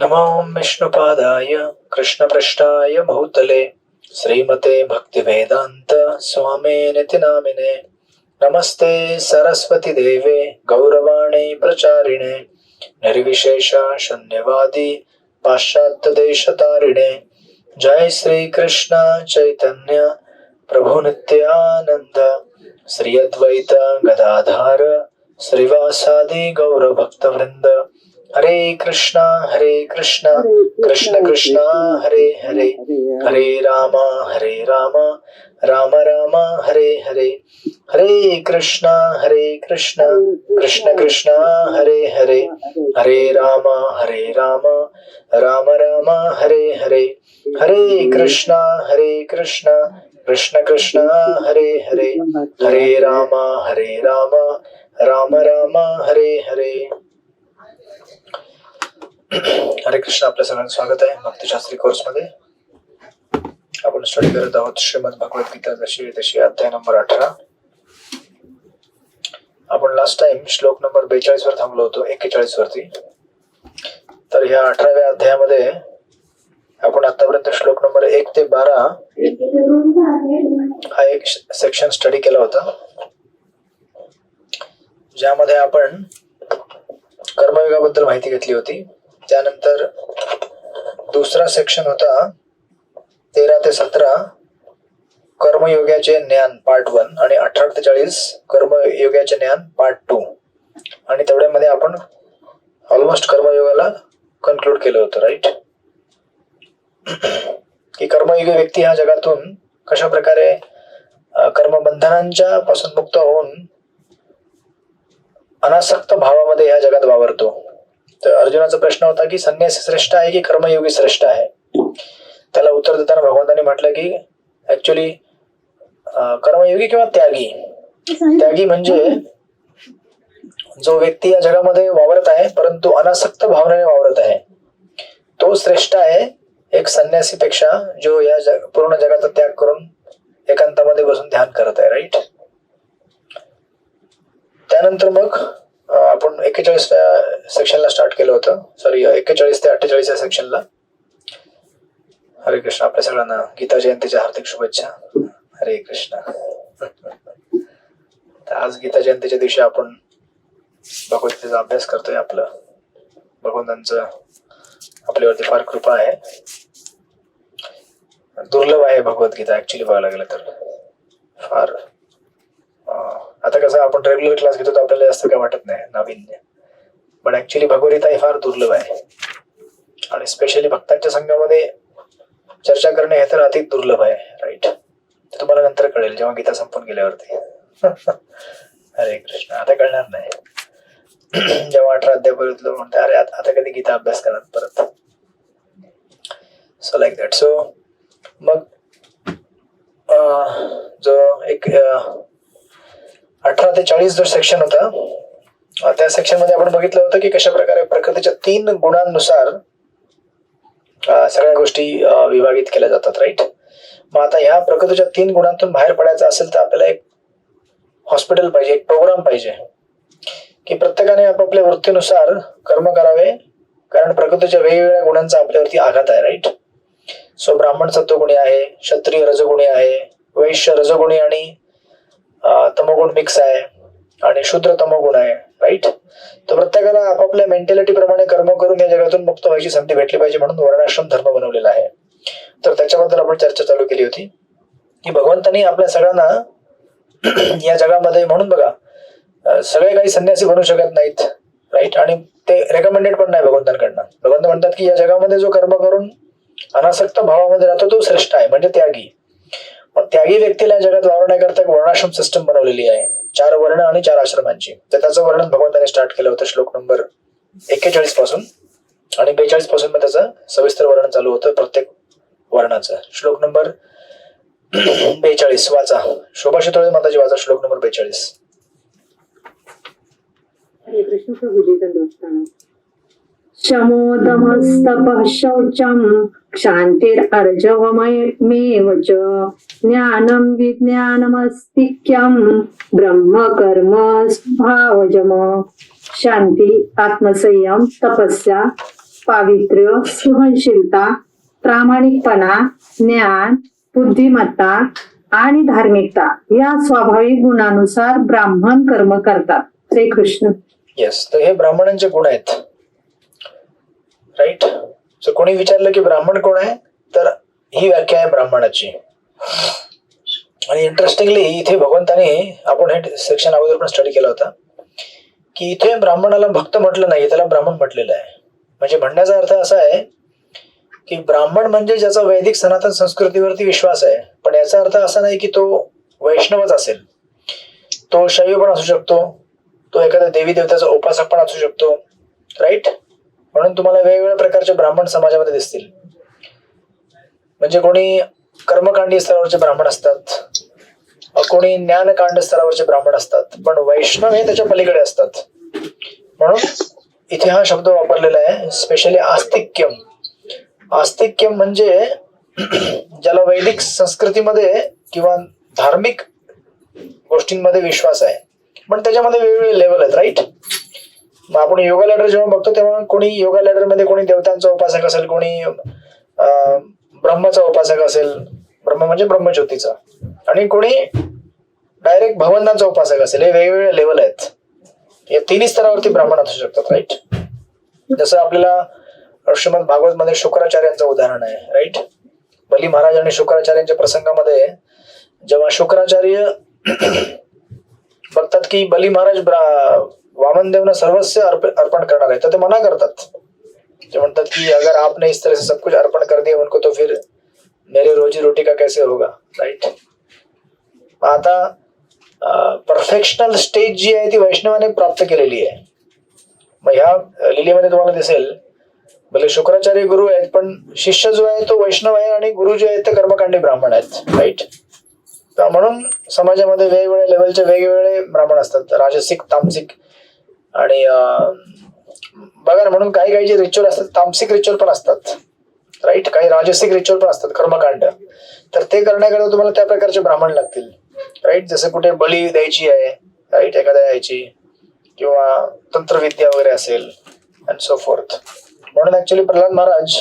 नमो विष्णुपादाय कृष्णपृष्ठाय भूतले श्रीमते भक्तिवेदांत स्वामिनिति नामिने। नमस्ते सरस्वती देवे गौरवाणी प्रचारिणे निर्विशेष शून्यवादी पाश्चात्य देशतारिणे। जय श्री कृष्ण चैतन्य प्रभु नित्यानंद श्री अद्वैत गदाधार श्रीवासादि गौर भक्तवृंद। हरे कृष्णा कृष्ण कृष्ण हरे हरे, हरे राम राम राम हरे हरे। हरे कृष्णा कृष्ण कृष्ण हरे हरे, हरे राम राम राम हरे हरे। हरे कृष्णा कृष्ण कृष्ण हरे हरे, हरे राम राम राम हरे हरे। हरे कृष्ण, आपल्या सगळ्यांचं स्वागत आहे भक्तिशास्त्री कोर्स मध्ये। आपण स्टडी करत आहोत श्रीमद भगवद्गीता जशी तशी अध्याय नंबर 18। आपण लास्ट टाइम श्लोक नंबर 42 वर थांबलो होतो, 41 वरती। तर ह्या 18व्या अध्यायामध्ये आपण आतापर्यंत श्लोक नंबर 1 ते 12 हा एक सेक्शन स्टडी केला होता, ज्यामध्ये आपण कर्मयोगाबद्दल माहिती घेतली होती। त्यानंतर दुसरा सेक्शन होता 13 ते 17 कर्मयोगाचे ज्ञान पार्ट 1 आणि 18 ते 40 कर्मयोगाचे ज्ञान पार्ट 2। आणि तेवढ्यामध्ये आपण ऑलमोस्ट कर्मयोगाला कन्क्लूड केलं होतं, राईट। की कर्मयोगी व्यक्ती ह्या जगातून कशा प्रकारे कर्मबंधनांच्या पासून मुक्त होऊन अनासक्त भावामध्ये ह्या जगात वावरतो। तर अर्जुनाचा प्रश्न होता की संन्यासी श्रेष्ठ आहे की कर्मयोगी श्रेष्ठ आहे। त्याला उत्तर देताना भगवंतांनी म्हटलं की ऍक्च्युली कर्मयोगी किंवा त्यागी म्हणजे जो व्यक्ती या जगामध्ये वावरत आहे परंतु अनासक्त भावनेने वावरत आहे, तो श्रेष्ठ आहे एक संन्यासीपेक्षा जो या पूर्ण जगाचा त्याग करून एकांतामध्ये बसून ध्यान करत आहे, राईट। त्यानंतर मग आपण 41व्या सेक्शनला स्टार्ट केलं होतं, सॉरी 41 ते 48 या सेक्शनला। हरे कृष्ण, आपल्या सगळ्यांना गीता जयंतीच्या हार्दिक शुभेच्छा। हरे कृष्ण। तर आज गीता जयंतीच्या दिवशी आपण भगवद्गीतेचा अभ्यास करतोय। आपलं भगवंतांचं आपल्यावरती फार कृपा आहे, दुर्लभ आहे भगवद्गीता ऍक्च्युली बघायला गेलं तर। फार आता कसं आपण रेग्युलर क्लास घेतो तर आपल्याला जास्त काय वाटत नाही नवीन, पण ऍक्च्युली भगवद्गीता ही फार दुर्लभ आहे आणि स्पेशली भक्तांच्या संघामध्ये चर्चा करणे हे तर अति दुर्लभ आहे, राईट। ते तुम्हाला नंतर कळेल जेव्हा गीता संपून गेल्यावरती। हरे कृष्ण, आता कळणार नाही। जेव्हा 18 अध्यायापर्यंत म्हणते अरे आता कधी गीता अभ्यास करणार परत, सो लाईक दॅट। सो मग जो एक 18 ते 40 जो सेक्शन होता, त्या सेक्शन मध्ये आपण बघितलं होतं की कशा प्रकारे प्रकृतीच्या 3 गुणांनुसार सगळ्या गोष्टी विभागित केल्या जातात, राईट। मग आता ह्या प्रकृतीच्या 3 गुणांतून बाहेर पडायचं असेल तर आपल्याला एक हॉस्पिटल पाहिजे, एक प्रोग्राम पाहिजे की प्रत्येकाने आपापल्या वृत्तीनुसार कर्म करावे, कारण प्रकृतीच्या वेगवेगळ्या गुणांचा आपल्यावरती आघात आहे, राईट। सो ब्राह्मण सत्वगुणी आहे, क्षत्रिय रजगुणी आहे, वैश्य रजगुणी आणि तमोगुण मिक्स आहे आणि शूद्र तमोगुण आहे, राईट। तर प्रत्येकाला आपापल्या मेंटॅलिटी प्रमाणे कर्म करून या जगातून मुक्त व्हायची संधी भेटली पाहिजे, म्हणून वर्णाश्रम धर्म बनवलेला आहे। तर त्याच्याबद्दल आपण चर्चा चालू केली होती की भगवंतांनी आपल्या सगळ्यांना या जगामध्ये, म्हणून बघा सगळे काही संन्यासी बनू शकत नाहीत, राईट। आणि ते रेकमेंडेड पण नाही भगवंतांकडनं। भगवंत म्हणतात की या जगामध्ये जो कर्म करून अनासक्त भावामध्ये राहतो तो श्रेष्ठ आहे, म्हणजे त्यागी। मग त्यागी व्यक्तीला या जगात वावरण्याकरता एक वर्णाश्रम सिस्टम बनवलेली आहे, 4 वर्ण आणि 4 आश्रमांची। तर त्याचं वर्णन भगवंतांनी स्टार्ट केलं होतं श्लोक नंबर 41 पासून, आणि 42 पासून मग त्याचं सविस्तर वर्णन चालू होतं प्रत्येक वर्णाचं। श्लोक नंबर 42 वाचा, शोभा शितोळे माताजी वाचा श्लोक नंबर 42। हरे कृष्ण प्रभुजी दंडवत शमोदमस्तपः शौचम् क्षान्तिरर्जवमेव च ज्ञानं विज्ञानमस्तिक्यं ब्रह्म कर्म स्वभावजम शांती आत्मसंयम तपस्या पावित्र्य, सहनशीलता, प्रामाणिकपणा, ज्ञान, बुद्धिमत्ता आणि धार्मिकता या स्वाभाविक गुणानुसार ब्राह्मण कर्म करतात. श्रीकृष्ण. येस, तर हे ब्राह्मणांचे गुण आहेत. राईट. सो कोणी विचारलं की ब्राह्मण कोण आहे, तर ही व्याख्या आहे ब्राह्मणाची. आणि इंटरेस्टिंगली इथे भगवंताने, आपण हे सेक्शन अगोदर पण स्टडी केला होता, की इथे ब्राह्मणाला भक्त म्हटलं नाही, त्याला ब्राह्मण म्हटलेलं आहे. म्हणजे म्हणण्याचा अर्थ असा आहे की ब्राह्मण म्हणजे ज्याचा वैदिक सनातन संस्कृतीवरती विश्वास आहे. पण याचा अर्थ असा नाही की तो वैष्णवच असेल. तो शैव पण असू शकतो, तो एखाद्या देवी देवताचा उपासक पण असू शकतो. राईट. म्हणून तुम्हाला वेगवेगळ्या प्रकारचे ब्राह्मण समाजामध्ये दिसतील. म्हणजे कोणी कर्मकांडी स्तरावरचे ब्राह्मण असतात, कोणी ज्ञानकांड स्तरावरचे ब्राह्मण असतात, पण वैष्णव हे त्याच्या पलीकडे असतात. म्हणून इथे हा शब्द वापरलेला आहे, स्पेशली आस्तिक्यम. आस्तिक्यम म्हणजे ज्याला वैदिक संस्कृतीमध्ये किंवा धार्मिक गोष्टींमध्ये विश्वास आहे, पण त्याच्यामध्ये वेगवेगळे लेवल आहेत. राईट. मग आपण योगा लॅडर जेव्हा बघतो तेव्हा कोणी योगा लॅडर मध्ये कोणी देवतांचा उपासक असेल, कोणी ब्रह्माचा उपासक असेल, ब्रह्म म्हणजे ब्रह्मज्योतीचा, आणि कोणी डायरेक्ट भगवंतांचा उपासक असेल. हे वेगवेगळे लेवल आहेत. या तिन्ही स्तरावरती ब्राह्मण असू शकतात. राईट. जसं आपल्याला श्रीमद भागवत मध्ये शुक्राचार्यांचं उदाहरण आहे. राईट. बली महाराज आणि शुक्राचार्यांच्या प्रसंगामध्ये जेव्हा शुक्राचार्य बघतात की बली महाराज वामनदेवना सर्वस्व अर्पण करणार आहे, तर ते मना करतात. ते म्हणतात की अगर आपने इस तरह से सब कुछ अर्पण कर दिया उनको, तो फिर मेरे रोजी रोटी का कैसे होगा. राईट. आता परफेक्शनल स्टेज जी आहे ती वैष्णवाने प्राप्त केलेली आहे. मग ह्या लिलेमध्ये तुम्हाला दिसेल, भले शुक्राचार्य गुरु आहेत, पण शिष्य जो आहे तो वैष्णव आहे आणि गुरु जे आहेत ते कर्मकांडी ब्राह्मण आहेत. राईट. म्हणून समाजामध्ये वेगवेगळ्या लेवलचे वेगवेगळे ब्राह्मण असतात, राजसिक, तामसिक. आणि बघा ना, म्हणून काही जे रिच्युअल असतात तामसिक रिच्युअल पण असतात. राईट. काही राजसिक रिच्युअल पण असतात, कर्मकांड. तर ते करण्याकरता तुम्हाला त्या प्रकारचे ब्राह्मण लागतील. राईट. जसं कुठे बली द्यायची आहे, राईट, एखाद्या याची, किंवा तंत्रविद्या वगैरे असेल, अँड सो फोर्थ. म्हणून ऍक्च्युली प्रल्हाद महाराज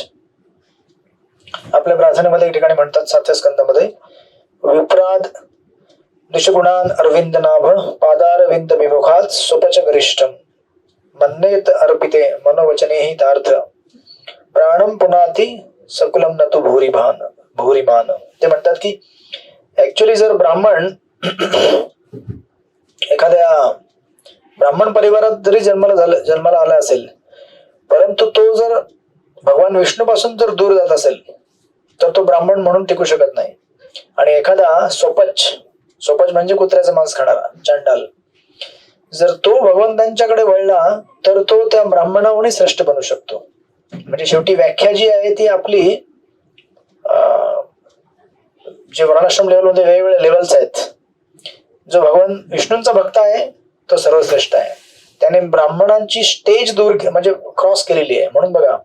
आपल्या प्रार्थनेमध्ये एक ठिकाणी म्हणतात, 7व्या स्कंदामध्ये, विप्राद दिशगुणान अरविंद नाभ पादारविंद विमुखात स्वपच गरिष्ठम मन्नेत अर्पिते मनोवचने हि तार्थ प्राणम पुनाती सकुलम नतु भूरिमान. ते म्हणतात की ऍक्च्युली जर ब्राह्मण एखाद्या ब्राह्मण परिवारात जरी जन्माला आला असेल, परंतु तो जर भगवान विष्णू पासून जर दूर जात असेल, तर तो ब्राह्मण म्हणून टिकू शकत नाही. आणि एखादा स्वपच म्हणजे कुत्र्याचं मांस खाणारा चांडाल, जर तो भगवंतांच्याकडे वळला तर तो त्या ब्राह्मणाहूनही श्रेष्ठ बनू शकतो. म्हणजे शेवटी व्याख्या जी आहे ती आपली, जे वर्णाश्रम लेवलमध्ये वेगवेगळे लेवल्स आहेत. जो भगवान विष्णूंचा भक्त आहे तो सर्वश्रेष्ठ आहे. त्याने ब्राह्मणांची स्टेज दूर म्हणजे क्रॉस केलेली आहे. म्हणून बघा,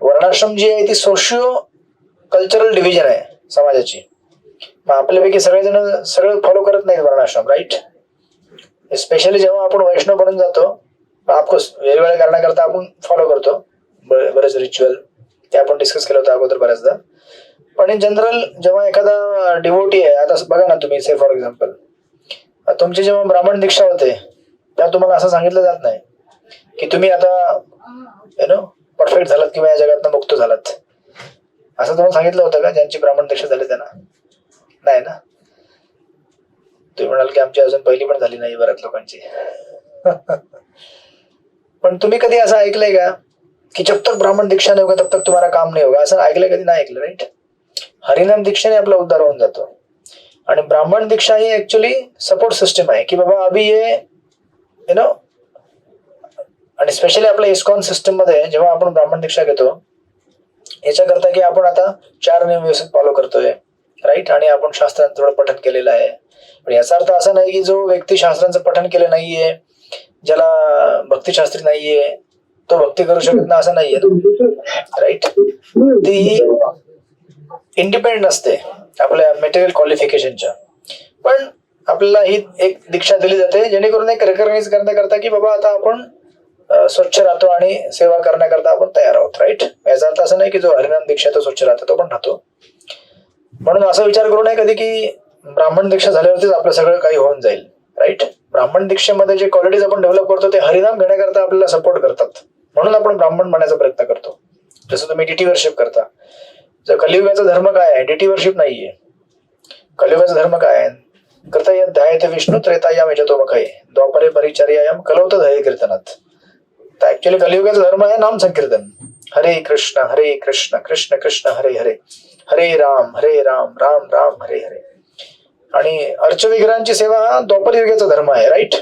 वर्णाश्रम जी आहे ती सोशिओ कल्चरल डिव्हिजन आहे समाजाची. मग आपल्यापैकी सगळेजण सगळं फॉलो करत नाहीत वर्णाश्रम. राईट. स्पेशली जेव्हा आपण वैष्णव बनून जातो, ऑफकोर्स वेगवेगळ्या कारणाकरता आपण फॉलो करतो बरेच रिच्युअल, ते आपण डिस्कस केलं होतं अगोदर बऱ्याचदा. पण इन जनरल जेव्हा एखादा डिवोटी आहे, आता बघा ना तुम्ही, से फॉर एक्झाम्पल तुमची जेव्हा ब्राह्मण दीक्षा होते तेव्हा तुम्हाला असं सांगितलं जात नाही की तुम्ही आता परफेक्ट झालात किंवा या जगातनं मुक्त झालात. असं तुम्हाला सांगितलं होतं का ज्यांची ब्राह्मण दीक्षा झाली त्यांना? नाही ना. तुम्ही म्हणाल की आमची अजून पहिली पण झाली नाही बऱ्याच लोकांची. पण तुम्ही कधी असं ऐकलंय का की जब तक ब्राह्मण दीक्षा नाही होगा तब तक तुम्हारा काम नाही होगा? असं ऐकलंय कधी? नाही ऐकलं. राईट. हरिनाम दीक्षेने आपला उद्धार होऊन जातो. आणि ब्राह्मण दीक्षा ही ऍक्च्युली सपोर्ट सिस्टम आहे की बाबा अभि ये आणि स्पेशली आपल्या इस्कॉन सिस्टम मध्ये जेव्हा आपण ब्राह्मण दीक्षा घेतो, याच्याकरता की आपण आता 4 नियम व्यवस्थित फॉलो करतोय. राईट. आणि आपण शास्त्रांचं थोडं पठण केलेलं आहे. पण याचा अर्थ असा नाही की जो व्यक्ती शास्त्रांचं पठण केलं नाहीये, ज्याला भक्तिशास्त्री नाहीये, तो भक्ती करू शकत नाही असं नाहीये. राईट. ती इंडिपेंडेंट असते आपल्या मटेरियल क्वालिफिकेशनच्या. पण आपल्याला ही एक दीक्षा दिली जाते जेणेकरून एक रेकग्नाइज करता की बाबा आता आपण स्वच्छ राहतो आणि सेवा करण्याकरता आपण तयार आहोत. अर्थ असं नाही की जो हरिनाम दीक्षा तो स्वच्छ राहतो, तो पण राहतो. म्हणून असा विचार करू नये कधी की ब्राह्मण दीक्षा झाल्यावरतीच आपलं सगळं काही होऊन जाईल. राईट. ब्राह्मण दीक्षेमध्ये जे क्वालिटीज आपण डेव्हलप करतो ते हरिनाम घेण्याकरता आपल्याला सपोर्ट करतात, म्हणून आपण ब्राह्मण बनायचा प्रयत्न करतो. जसं तुम्ही डीटी वर्शिप करता. जर कलियुगाचा धर्म काय आहे? डीटी वर्शिप नाहीये. कलियुगाचा धर्म काय आहे? कृतय ध्यायते विष्णू त्रेतायाम यजतोमुखये द्वापरे परिचर्यायाम कलौत ध्येय कीर्तनात. तर ऍक्च्युअली कलियुगाचा धर्म आहे नाम संकीर्तन. हरे कृष्ण कृष्ण कृष्ण हरे हरे, हरे राम राम राम हरे हरे. आणि अर्चविग्रहांची सेवा हा द्वापर युगाचा धर्म आहे. राईट.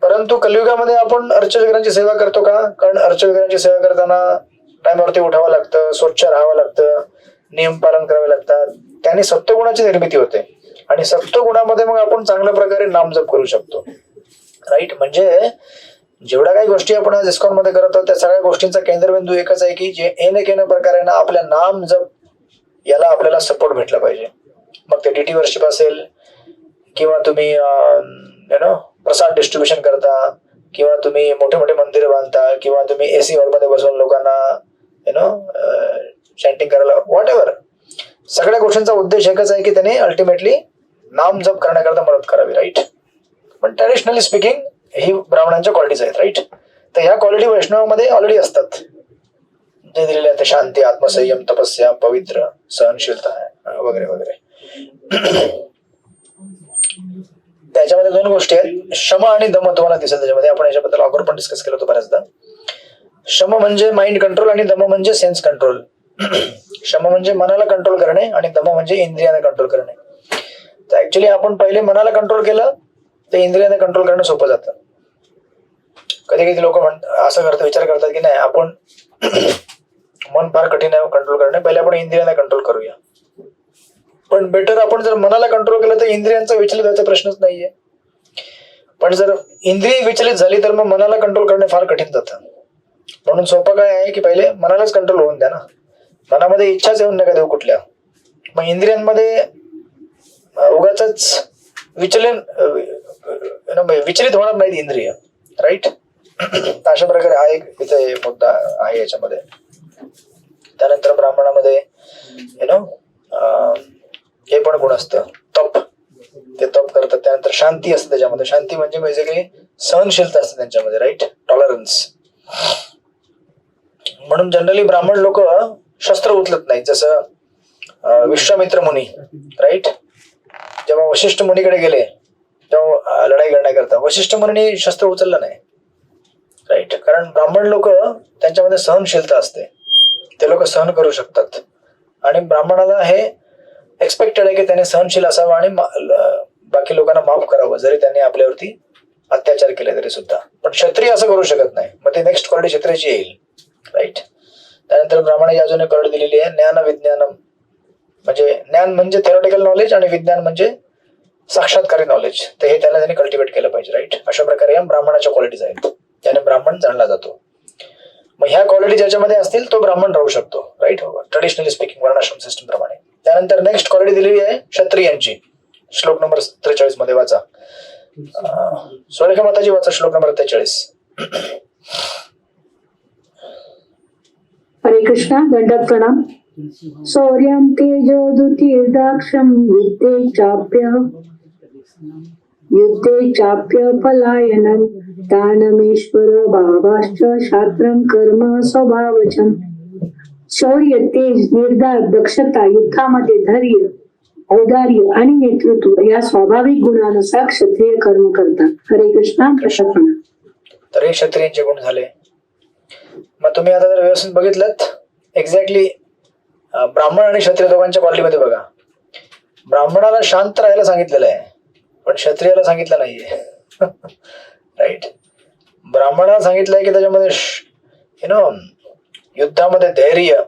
परंतु कलियुगामध्ये आपण अर्चविग्रहांची सेवा करतो का? कारण अर्चविग्रहांची सेवा करताना टाइमवरती उठावं लागतं, स्वच्छ राहावं लागतं, नियम पालन करावे लागतात. त्याने सत्वगुणाची निर्मिती होते आणि सत्वगुणामध्ये मग आपण चांगल्या प्रकारे नामजप करू शकतो. राईट. म्हणजे जेवढ्या काही गोष्टी आपण आज इस्कॉन मध्ये करत आहोत त्या सगळ्या गोष्टींचा केंद्रबिंदू एकच आहे की जे एन प्रकारे ना आपल्या नाम जप याला आपल्याला सपोर्ट भेटला पाहिजे. मग ते डीटी वर्शिप असेल किंवा तुम्ही प्रसाद डिस्ट्रीब्युशन करता किंवा तुम्ही मोठे मोठे मंदिर बांधता किंवा तुम्ही एसी हॉल मध्ये बसून लोकांना चॅन्टिंग करायला, व्हॉट एव्हर, सगळ्या गोष्टींचा उद्देश एकच आहे की त्याने अल्टिमेटली नाम जप करण्याकरता मदत करावी. राईट. पण ट्रॅडिशनली स्पीकिंग ही ब्राह्मणांच्या क्वालिटीज आहेत. राईट. तर ह्या क्वालिटी वैष्णवामध्ये ऑलरेडी असतात जे दिलेले आहेत. शांती, आत्मसंयम, तपस्या, पवित्र, सहनशीलता वगैरे वगैरे. त्याच्यामध्ये दोन गोष्टी आहेत, शम आणि दम. तुम्हाला दिसेल त्याच्यामध्ये, आपण याच्याबद्दल अगोदर पण डिस्कस केलं होतं बऱ्याचदा. शम म्हणजे माइंड कंट्रोल आणि दम म्हणजे सेन्स कंट्रोल. शम म्हणजे मनाला कंट्रोल करणे आणि दम म्हणजे इंद्रियाने कंट्रोल करणे. तर ऍक्च्युली आपण पहिले मनाला कंट्रोल केलं ते इंद्रियाने कंट्रोल करणं सोपं जातं. कधी कधी लोक असं करतात, विचार करतात की नाही आपण मन फार कठीण आहे कंट्रोल करणे, पहिले आपण इंद्रियाने कंट्रोल करूया. पण बेटर आपण जर मनाला कंट्रोल केलं तर इंद्रियांचा विचलित व्हायचा प्रश्नच नाहीये. पण जर इंद्रिय विचलित झाली तर मग मनाला कंट्रोल करणे फार कठीण जातं. म्हणून सोपं काय आहे की पहिले मनालाच कंट्रोल होऊन द्या ना. मनामध्ये इच्छाच येऊन नका देऊ कुठल्या. मग इंद्रियांमध्ये उगाच विचलित होणार नाहीत इंद्रिय. राईट. अशा प्रकारे हा एक इथे मुद्दा आहे याच्यामध्ये. त्यानंतर ब्राह्मणामध्ये हे पण गुण असतं, तप. ते तप करतात. त्यानंतर शांती असते त्याच्यामध्ये. शांती म्हणजे बेसिकली सहनशीलता असते त्यांच्यामध्ये. राईट. टॉलरन्स. म्हणून जनरली ब्राह्मण लोक शस्त्र उचलत नाहीत. जसं विश्वामित्र मुनी. राईट. जेव्हा वशिष्ठ मुनीकडे गेले तेव्हा लढाई करण्याकरता वशिष्ठ मुनीने शस्त्र उचललं नाही. राईट. कारण ब्राह्मण लोक त्यांच्यामध्ये सहनशीलता असते, ते लोक सहन करू शकतात. आणि ब्राह्मणाला हे एक्सपेक्टेड आहे की त्याने सहनशील असावं आणि बाकी लोकांना माफ करावं जरी त्यांनी आपल्यावरती अत्याचार केले तरी सुद्धा. पण क्षत्रिय असं करू शकत नाही. मग ते नेक्स्ट क्वालिटी क्षत्रियाची येईल. राईट. त्यानंतर ब्राह्मणाची अजून एक क्वालिटी दिलेली आहे, ज्ञान विज्ञानम. म्हणजे ज्ञान म्हणजे थेरोटिकल नॉलेज आणि विज्ञान म्हणजे साक्षात्कारी नॉलेज. तर हे त्यांनी कल्टिवेट केलं पाहिजे. राईट. अशा प्रकारे या ब्राह्मणाच्या क्वालिटीज आहेत, त्याने ब्राह्मण जाणला जातो. मग ह्या क्वालिटी ज्याच्यामध्ये असतील तो ब्राह्मण राहू शकतो. राईट. ट्रेडिशनली स्पीकिंग वर्णाश्रम सिस्टम प्रमाणे. त्यानंतर नेक्स्ट क्वालिटी दिलेली आहे क्षत्रियांची. श्लोक नंबर 43 मध्ये वाचा. सोळेखा माताजी वाचा श्लोक नंबर 43. हरे कृष्णा. दंडक प्रणाम. शौर्यं तेजोदुतीर्दाक्षं युद्धे चाप्य पलायनं दानमेश्वर भावाश्च शास्त्रं कर्म स्वभावजं. शौर्य, तेज, निर्धार, दक्षता, युद्धामध्ये धैर्य, औदार्य आणि नेतृत्व या स्वाभाविक गुणानुसार क्षत्रिय कर्म करतात. हरे कृष्णा. प्रशपना. तर हे क्षत्रियांचे गुण झाले. मग तुम्ही आता जर व्यवस्थित बघितलं एक्झॅक्टली ब्राह्मण आणि क्षत्रिय दोघांच्या क्वालिटीमध्ये बघा. ब्राह्मणाला शांत राहायला सांगितलेलं आहे पण क्षत्रियाला सांगितलं नाहीये. राईट. ब्राह्मणाला सांगितलंय की त्याच्यामध्ये युद्धामध्ये धैर्य,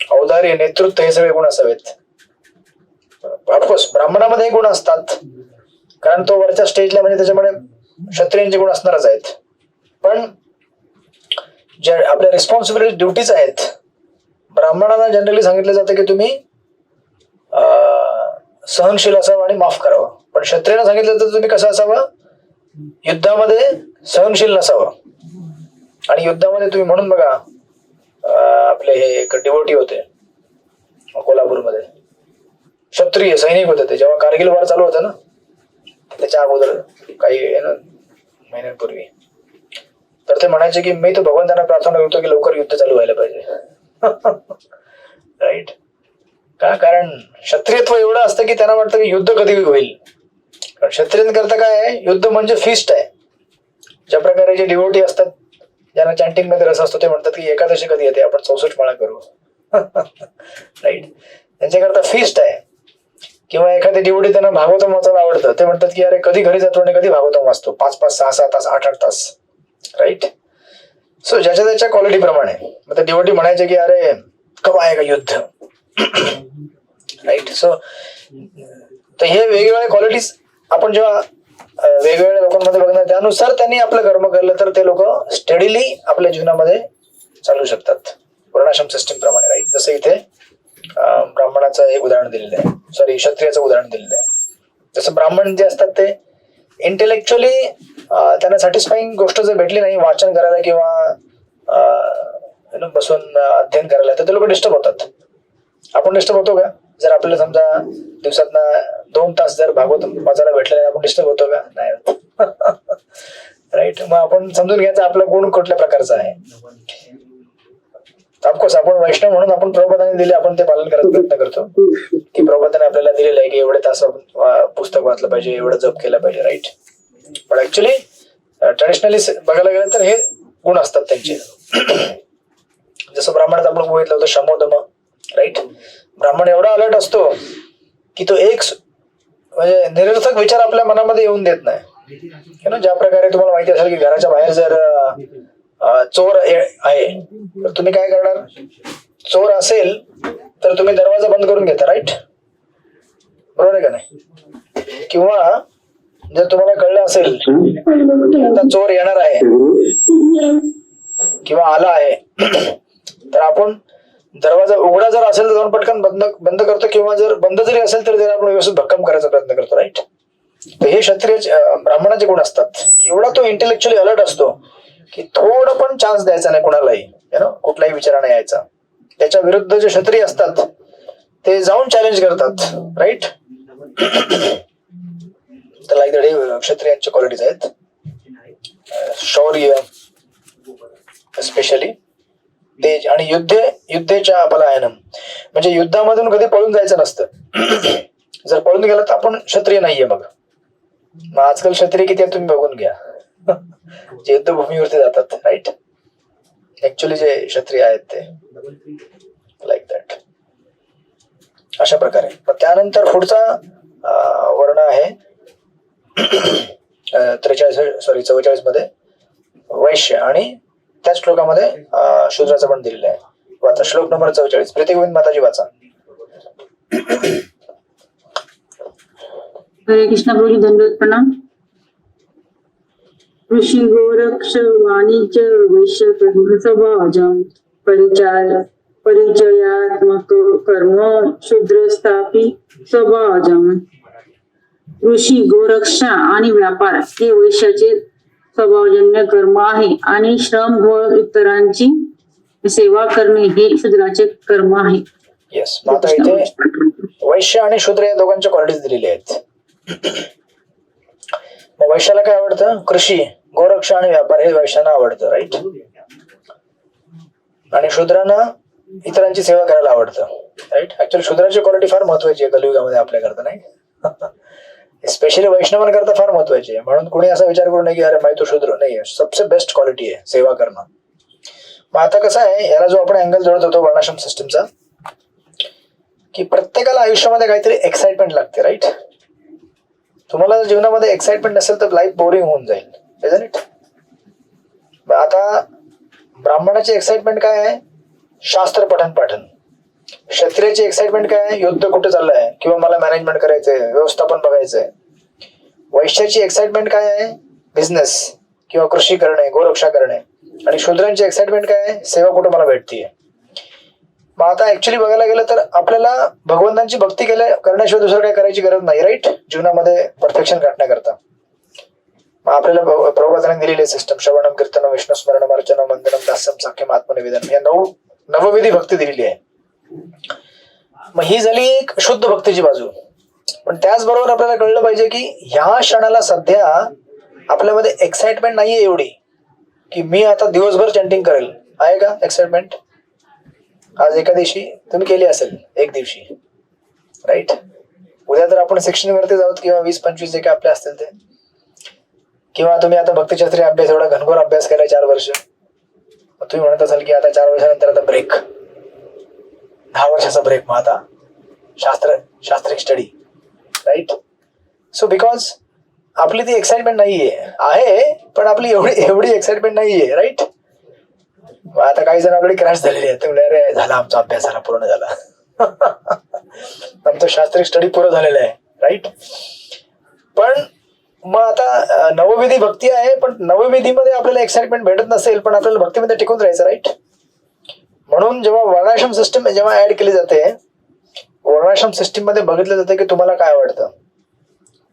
औदार्य, नेतृत्व हे सगळे गुण असावेत. ऑफकोर्स ब्राह्मणामध्ये हे गुण असतात कारण तो वरच्या स्टेजला, म्हणजे त्याच्यामध्ये क्षत्रियांचे गुण असणारच आहेत. पण जे आपल्या रिस्पॉन्सिबिलिटी ड्युटीज आहेत, ब्राह्मणाला जनरली सांगितलं जातं की तुम्ही सहनशील असावं आणि माफ करावं. पण क्षत्रियाला सांगितलं जातं तुम्ही कसं असावं, युद्धामध्ये सहनशील नसावं. आणि युद्धामध्ये तुम्ही, म्हणून बघा आपले हे एक डिवोटी होते कोल्हापूरमध्ये, क्षत्रिय सैनिक होते ते, जेव्हा कारगिल वार चालू होता ना त्याच्या अगोदर काही महिन्यांपूर्वी, तर ते म्हणायचे की मी तर भगवंतांना प्रार्थना करतो की लवकर युद्ध चालू व्हायला पाहिजे. राईट. का? कारण क्षत्रियत्व एवढं असतं की त्यांना वाटतं की युद्ध कधी होईल. कारण क्षत्रियांकरता काय आहे, युद्ध म्हणजे फिस्ट आहे. ज्या प्रकारे जे डिवोटी असतात ज्यांना चॅन्टिंग मध्ये रस असतो ते म्हणतात की एकादशी कधी येते, आपण 64 माळा करू. राईट. त्यांच्याकरता फिस्ट आहे. किंवा एखादी डिवोटी त्यांना भागवतम वाचायला आवडतं, ते म्हणतात की अरे कधी घरी जातो आणि कधी भागवतम वाचतो, 5-5, 6-6 तास, 8-8 तास. राईट. सो ज्याच्या त्याच्या क्वालिटी प्रमाणे मग ते डिवोटी म्हणायचे की अरे कब आएगा युद्ध. राईट. सो तर हे वेगवेगळ्या क्वालिटीज आपण जेव्हा वेगवेगळ्या लोकांमध्ये बघणार त्यानुसार त्यांनी आपलं कर्म केलं तर ते लोक स्टडीली आपल्या जीवनामध्ये चालू शकतात वर्णाश्रम सिस्टीम प्रमाणे. राईट. जसं इथे ब्राह्मणाचं एक उदाहरण दिलेलं आहे, सॉरी क्षत्रियाचं उदाहरण दिलेलं आहे. जसं ब्राह्मण जे असतात ते इंटेलेक्च्युअली त्यांना सॅटिस्फाईंग गोष्ट जर भेटली नाही वाचन करायला किंवा बसून अध्ययन करायला, तर ते लोक डिस्टर्ब होतात. आपण डिस्टर्ब होतो का? जर आपल्याला समजा दिवसातनं 2 तास जर भागवत वाचायला भेटले नाही, आपण डिस्टर्ब होतो का? नाही. राईट. मग आपण समजून घ्यायचं आपला गुण कुठल्या प्रकारचा आहे. ऑफकोर्स आपण वैष्णव म्हणून आपण प्रभुपादाने दिले, आपण ते पालन करायचा प्रयत्न करतो की प्रभुपादाने आपल्याला दिलेलं आहे की एवढे तास पुस्तक वाचलं पाहिजे, एवढं जप केलं पाहिजे. राईट. पण ऍक्च्युली ट्रेडिशनली बघायला गेलं तर हे गुण असतात त्यांचे. जसं ब्राह्मणात आपण बघितलं होतं शमोदम. राईट. ब्राह्मण एवढा अलर्ट असतो की तो एक म्हणजे निरर्थक विचार आपल्या मनामध्ये येऊन देत नाही. ज्या प्रकारे तुम्हाला माहिती असेल की घराच्या बाहेर जर चोर आहे तर तुम्ही काय करणार? चोर असेल तर तुम्ही दरवाजा बंद करून घेता. राईट. बरोबर आहे का नाही? किंवा जर तुम्हाला कळलं असेल आता चोर येणार आहे किंवा आला आहे तर आपण दरवाजा उघडा जर असेल तर जाऊन पटकन बंद करतो, किंवा जर बंद जरी असेल तर त्याला आपण व्यवस्थित भक्कम करायचा प्रयत्न करतो. राईट. तर हे क्षत्रिय ब्राह्मणाचे गुण असतात. एवढा तो इंटेलेक्च्युअली अलर्ट असतो की थोडं पण चान्स द्यायचा नाही कुणालाही, कुठलाही विचाराने यायचा. त्याच्या विरुद्ध जे क्षत्रिय असतात ते जाऊन चॅलेंज करतात. राईट. तर लाईक दॅट हे क्षत्रियांच्या क्वालिटीज आहेत. शौर्य स्पेशली तेज आणि युद्धेच्या पलायनम, म्हणजे युद्धामधून कधी पळून जायचं नसतं. जर पळून गेला तर आपण क्षत्रिय नाहीये. मग आजकाल क्षत्रिय किती आहेत तुम्ही बघून घ्या, जे युद्धभूमीवरती जातात. राईट. ऍक्च्युअली जे क्षत्रिय आहेत ते लाईक दॅट. अशा प्रकारे. मग त्यानंतर पुढचा वर्ण आहे 44 मध्ये वैश्य, आणि त्याच श्लोकामध्ये शूद्राचं पण दिलेलं आहे. वाचा श्लोक नंबर 44. प्रीतिगोविंद माताजी वाचा. हरे कृष्ण प्रभू. दंडवत प्रणाम. ऋषी गोरक्ष वाणिज्य वैश्य कर्मसभाजम परिचयात्मक कर्म शूद्रस्थापी स्वभाजम. ऋषी गोरक्षा आणि व्यापार हे वैश्याचे स्वभावजन्य कर्म आहे, आणि श्रम व इतरांची सेवा करणे हे शूद्राचे कर्म आहे. येस. आता इथे वैश्य आणि शूद्र या दोघांच्या क्वालिटीज दिलेल्या आहेत. मग वैश्याला काय आवडतं? कृषी, गोरक्षा आणि व्यापार हे वैश्यांना आवडतं. राईट. आणि शूद्रांना इतरांची सेवा करायला आवडतं. राईट. ऍक्च्युअली शूद्राची क्वालिटी फार महत्वाची आहे कलियुगामध्ये आपल्याकरता, नाही स्पेशली वैष्णवांकरता फार महत्वाची आहे. म्हणून कोणी असा विचार करू नये की अरे माहिती तो शूद्र नाही. सबसे बेस्ट क्वालिटी आहे सेवा करणं. मग आता कसं आहे, याला जो आपण अँगल जोडत होतो वर्णाश्रम सिस्टीमचा, की प्रत्येकाला आयुष्यामध्ये काहीतरी एक्साइटमेंट लागते. राईट. तुम्हाला जीवनामध्ये एक्साइटमेंट नसेल तर लाईफ बोरिंग होऊन जाईल. Isn't it? आता ब्राह्मणाची एक्साइटमेंट काय आहे? शास्त्र पाठन. क्षत्रियाची एक्साइटमेंट काय आहे? युद्ध कुठे चाललंय किंवा मला मॅनेजमेंट करायचंय, व्यवस्थापन बघायचंय. वैश्याची एक्साइटमेंट काय आहे? बिझनेस किंवा कृषी करणे, गोरक्षा करणे. आणि शूद्रांची एक्साइटमेंट काय आहे? सेवा कुठे मला भेटतीये. मग आता ऍक्च्युली बघायला गेलं तर आपल्याला भगवंतांची भक्ती करण्याशिवाय दुसरं काही करायची गरज नाही. राईट. जीवनामध्ये परफेक्शन गाठण्याकरता मग आपल्याला प्रभुपादाने दिलेली सिस्टम श्रवणम कीर्तनम विष्णू स्मरणम अर्चनम वंदनम दास्यम साख्यम आत्मनिवेदनम, या 9 नवविधी भक्ती दिलेली आहे. मग ही झाली एक शुद्ध भक्तीची बाजू. पण त्याचबरोबर आपल्याला कळलं पाहिजे की ह्या क्षणाला सध्या आपल्यामध्ये एक्साइटमेंट नाहीये एवढी की मी आता दिवसभर चॅन्टिंग करेल. आहे का एक्साइटमेंट? आज एका दिवशी तुम्ही केली असेल, एक दिवशी, राईट. उद्या तर आपण सेक्शन वरती जाऊत किंवा 20-25 जे काय आपले असतील ते, किंवा तुम्ही आता भक्तिशास्त्री अभ्यास एवढा घनघोर अभ्यास केला 4 वर्ष, तुम्ही म्हणत असाल की आता 4 वर्षानंतर आता ब्रेक, 10 वर्षाचा ब्रेक, मग आता शास्त्रिक स्टडी, राईट. सो बिकॉज आपली ती एक्साइटमेंट नाहीये, आहे पण आपली एवढी एक्साइटमेंट नाहीये, राईट. आता काही जण आपली क्रॅश झालेली आहे, ते अरे झाला आमचा अभ्यास झाला, पूर्ण झाला, आमचं शास्त्रिक स्टडी पूर्ण झालेलं आहे, राईट. पण मग आता नवविधी भक्ती आहे, पण नवविधीमध्ये आपल्याला एक्साइटमेंट भेटत नसेल, पण आपल्याला भक्तीमध्ये टिकून राहायचं, राईट. म्हणून जेव्हा वर्णाश्रम सिस्टम जेव्हा ऍड केली जाते, वर्णाश्रम सिस्टीम मध्ये बघितलं जातं की तुम्हाला काय आवडतं.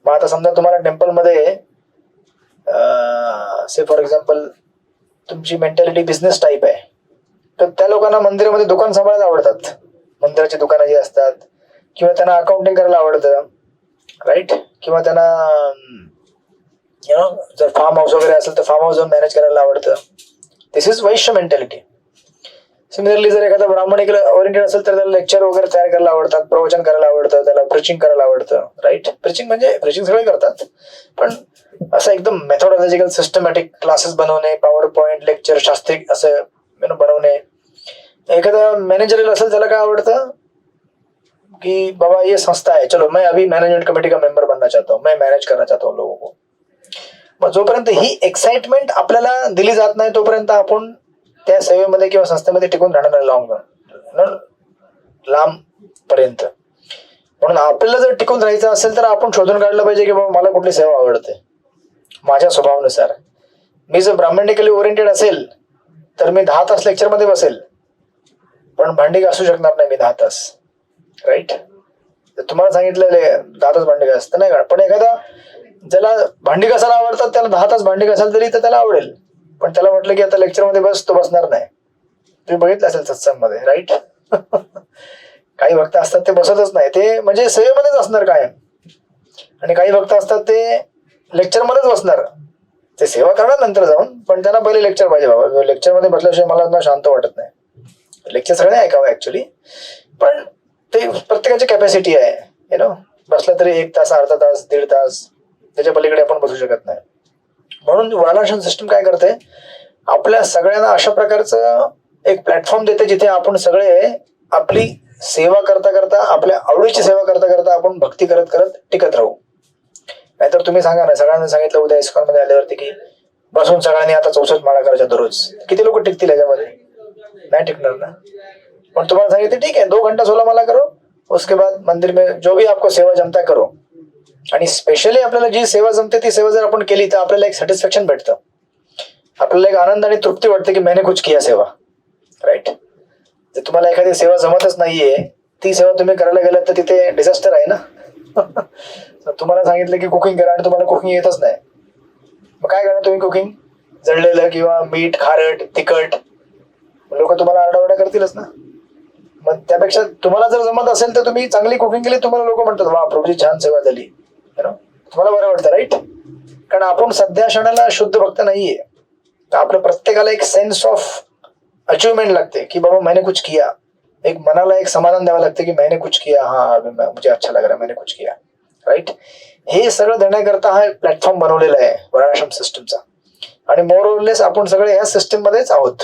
मग आता समजा तुम्हाला टेम्पलमध्ये से फॉर एक्झाम्पल तुमची मेंटॅलिटी बिझनेस टाईप आहे, तर त्या लोकांना मंदिरामध्ये दुकान सांभाळायला आवडतात, मंदिराची दुकानं जी असतात, किंवा त्यांना अकाउंटिंग करायला आवडतं, राईट. किंवा त्यांना जर फार्म हाऊस वगैरे असेल तर फार्म हाऊस जाऊन मॅनेज करायला आवडतं. दिस इज वैश्य मेंटॅलिटी. सिमिलरली जर एखादा ब्राह्मणिक ओरिएंटेड असेल तर त्याला लेक्चर वगैरे तयार करायला आवडतात, प्रवचन करायला आवडतं, त्याला प्रिचिंग करायला आवडतं, राईट. प्रिचिंग म्हणजे प्रिचिंग सगळे करतात, पण असं एकदम मेथोडॉलॉजिकल सिस्टमॅटिक क्लासेस बनवणे, पॉवर पॉइंट लेक्चर शास्त्रिक असं बनवणे. एखादा मॅनेजर असेल त्याला काय आवडतं कि बाबा ये संस्था है, चलो मैं अभी मैनेजमेंट कमेटी का मेंबर बनना चाहता हूँ, मैं मैनेज करना चाहता हूँ लोगों को. मग जोपर्यंत ही एक्साइटमेंट आपल्याला दिली जात नाही तोपर्यंत आपण त्या सेवेमध्ये किंवा संस्थेमध्ये टिकून राहणार लांब पर्यंत. म्हणून आपल्याला जर टिकून राहायचं असेल तर आपण शोधून काढलं पाहिजे की बाबा मला कुठली सेवा आवडते माझ्या स्वभावानुसार. मी जर ब्राह्मणिकली ओरिएंटेड असेल तर मी 10 तास लेक्चरमध्ये बसेल, पण भांडी घासू शकणार नाही मी 10 तास, राईट. तुम्हाला सांगितलेलं 10 तास भांडी घासतं नाही का, पण एखादा ज्याला भांडी घासायला आवडतात त्याला 10 तास भांडी घासायला तरी तर त्याला आवडेल, पण त्याला म्हटलं की आता लेक्चरमध्ये बस, तो बसणार नाही. तुम्ही बघितलं असेल सत्संगमध्ये, राईट. काही भक्त असतात ते बसतच नाही, ते म्हणजे सेवेमध्येच असणार कायम, आणि काही भक्त असतात ते लेक्चरमध्येच बसणार, ते सेवा करणार नंतर जाऊन, पण त्यांना पहिले लेक्चर पाहिजे. बाबा लेक्चरमध्ये बसल्याशिवाय मला शांत वाटत नाही. लेक्चर सगळे ऐकावं ऍक्च्युली, पण ते प्रत्येकाची कॅपॅसिटी आहे, बसला तरी 1 तास, अर्धा तास, 1.5 तास, त्याच्या पलीकडे आपण बसू शकत नाही. म्हणून वर्णाश्रम सिस्टम काय करते, आपल्या सगळ्यांना अशा प्रकारचं एक प्लॅटफॉर्म देते जिथे आपण सगळे आपली सेवा करता करता, आपल्या आवडीची सेवा करता करता आपण भक्ती करत करत टिकत राहू. नाहीतर तुम्ही सांगा ना, सगळ्यांना सांगितलं उद्या इस्कॉन मध्ये आल्यावरती की बसून सगळ्यांनी आता 64 माळा करायच्या दररोज, किती लोक टिकतील याच्यामध्ये? नहीं टिकणार ना. पण तुम्हाला सांगितलं ठीक है 2 घंटा 16 माला करो, उसके बाद मंदिर में जो भी आपको सेवा जमता करो. आणि स्पेशली आपल्याला जी सेवा जमते ती सेवा जर आपण केली तर आपल्याला एक सॅटिस्फॅक्शन भेटतं, आपल्याला एक आनंद आणि तृप्ती वाटते की मैंने कुछ किया सेवा, राईट. जर तुम्हाला एखादी सेवा जमतच नाहीये, ती सेवा तुम्ही करायला गेलात तर तिथे डिझास्टर आहे ना. तुम्हाला सांगितलं की कुकिंग करा आणि तुम्हाला कुकिंग येतच नाही, मग काय करणार तुम्ही? कुकिंग जळलेलं किंवा मीठ, खारट, तिखट, लोक तुम्हाला आरडाओरडा करतीलच ना. मग त्यापेक्षा तुम्हाला जर जमत असेल तर तुम्ही चांगली कुकिंग केली, तुम्हाला लोक म्हणतात वा प्रभूची छान सेवा झाली, तुम्हाला बरं वाटतं, राईट. कारण आपण सध्या क्षणाला शुद्ध भक्त नाहीये, तर आपल्या प्रत्येकाला एक सेन्स ऑफ अचिव्हमेंट लागते की बाबा मैंने कुछ किया. एक मनाला एक समाधान द्यावं लागतं की मैंने कुछ किया, हा मुझे अच्छा लग रहा मैंने कुछ किया, राईट. हे सगळं देण्याकरता हा प्लॅटफॉर्म बनवलेला आहे वर्णाश्रम सिस्टमचा. आणि मोर ओर लेस आपण सगळे ह्या सिस्टम मध्येच आहोत.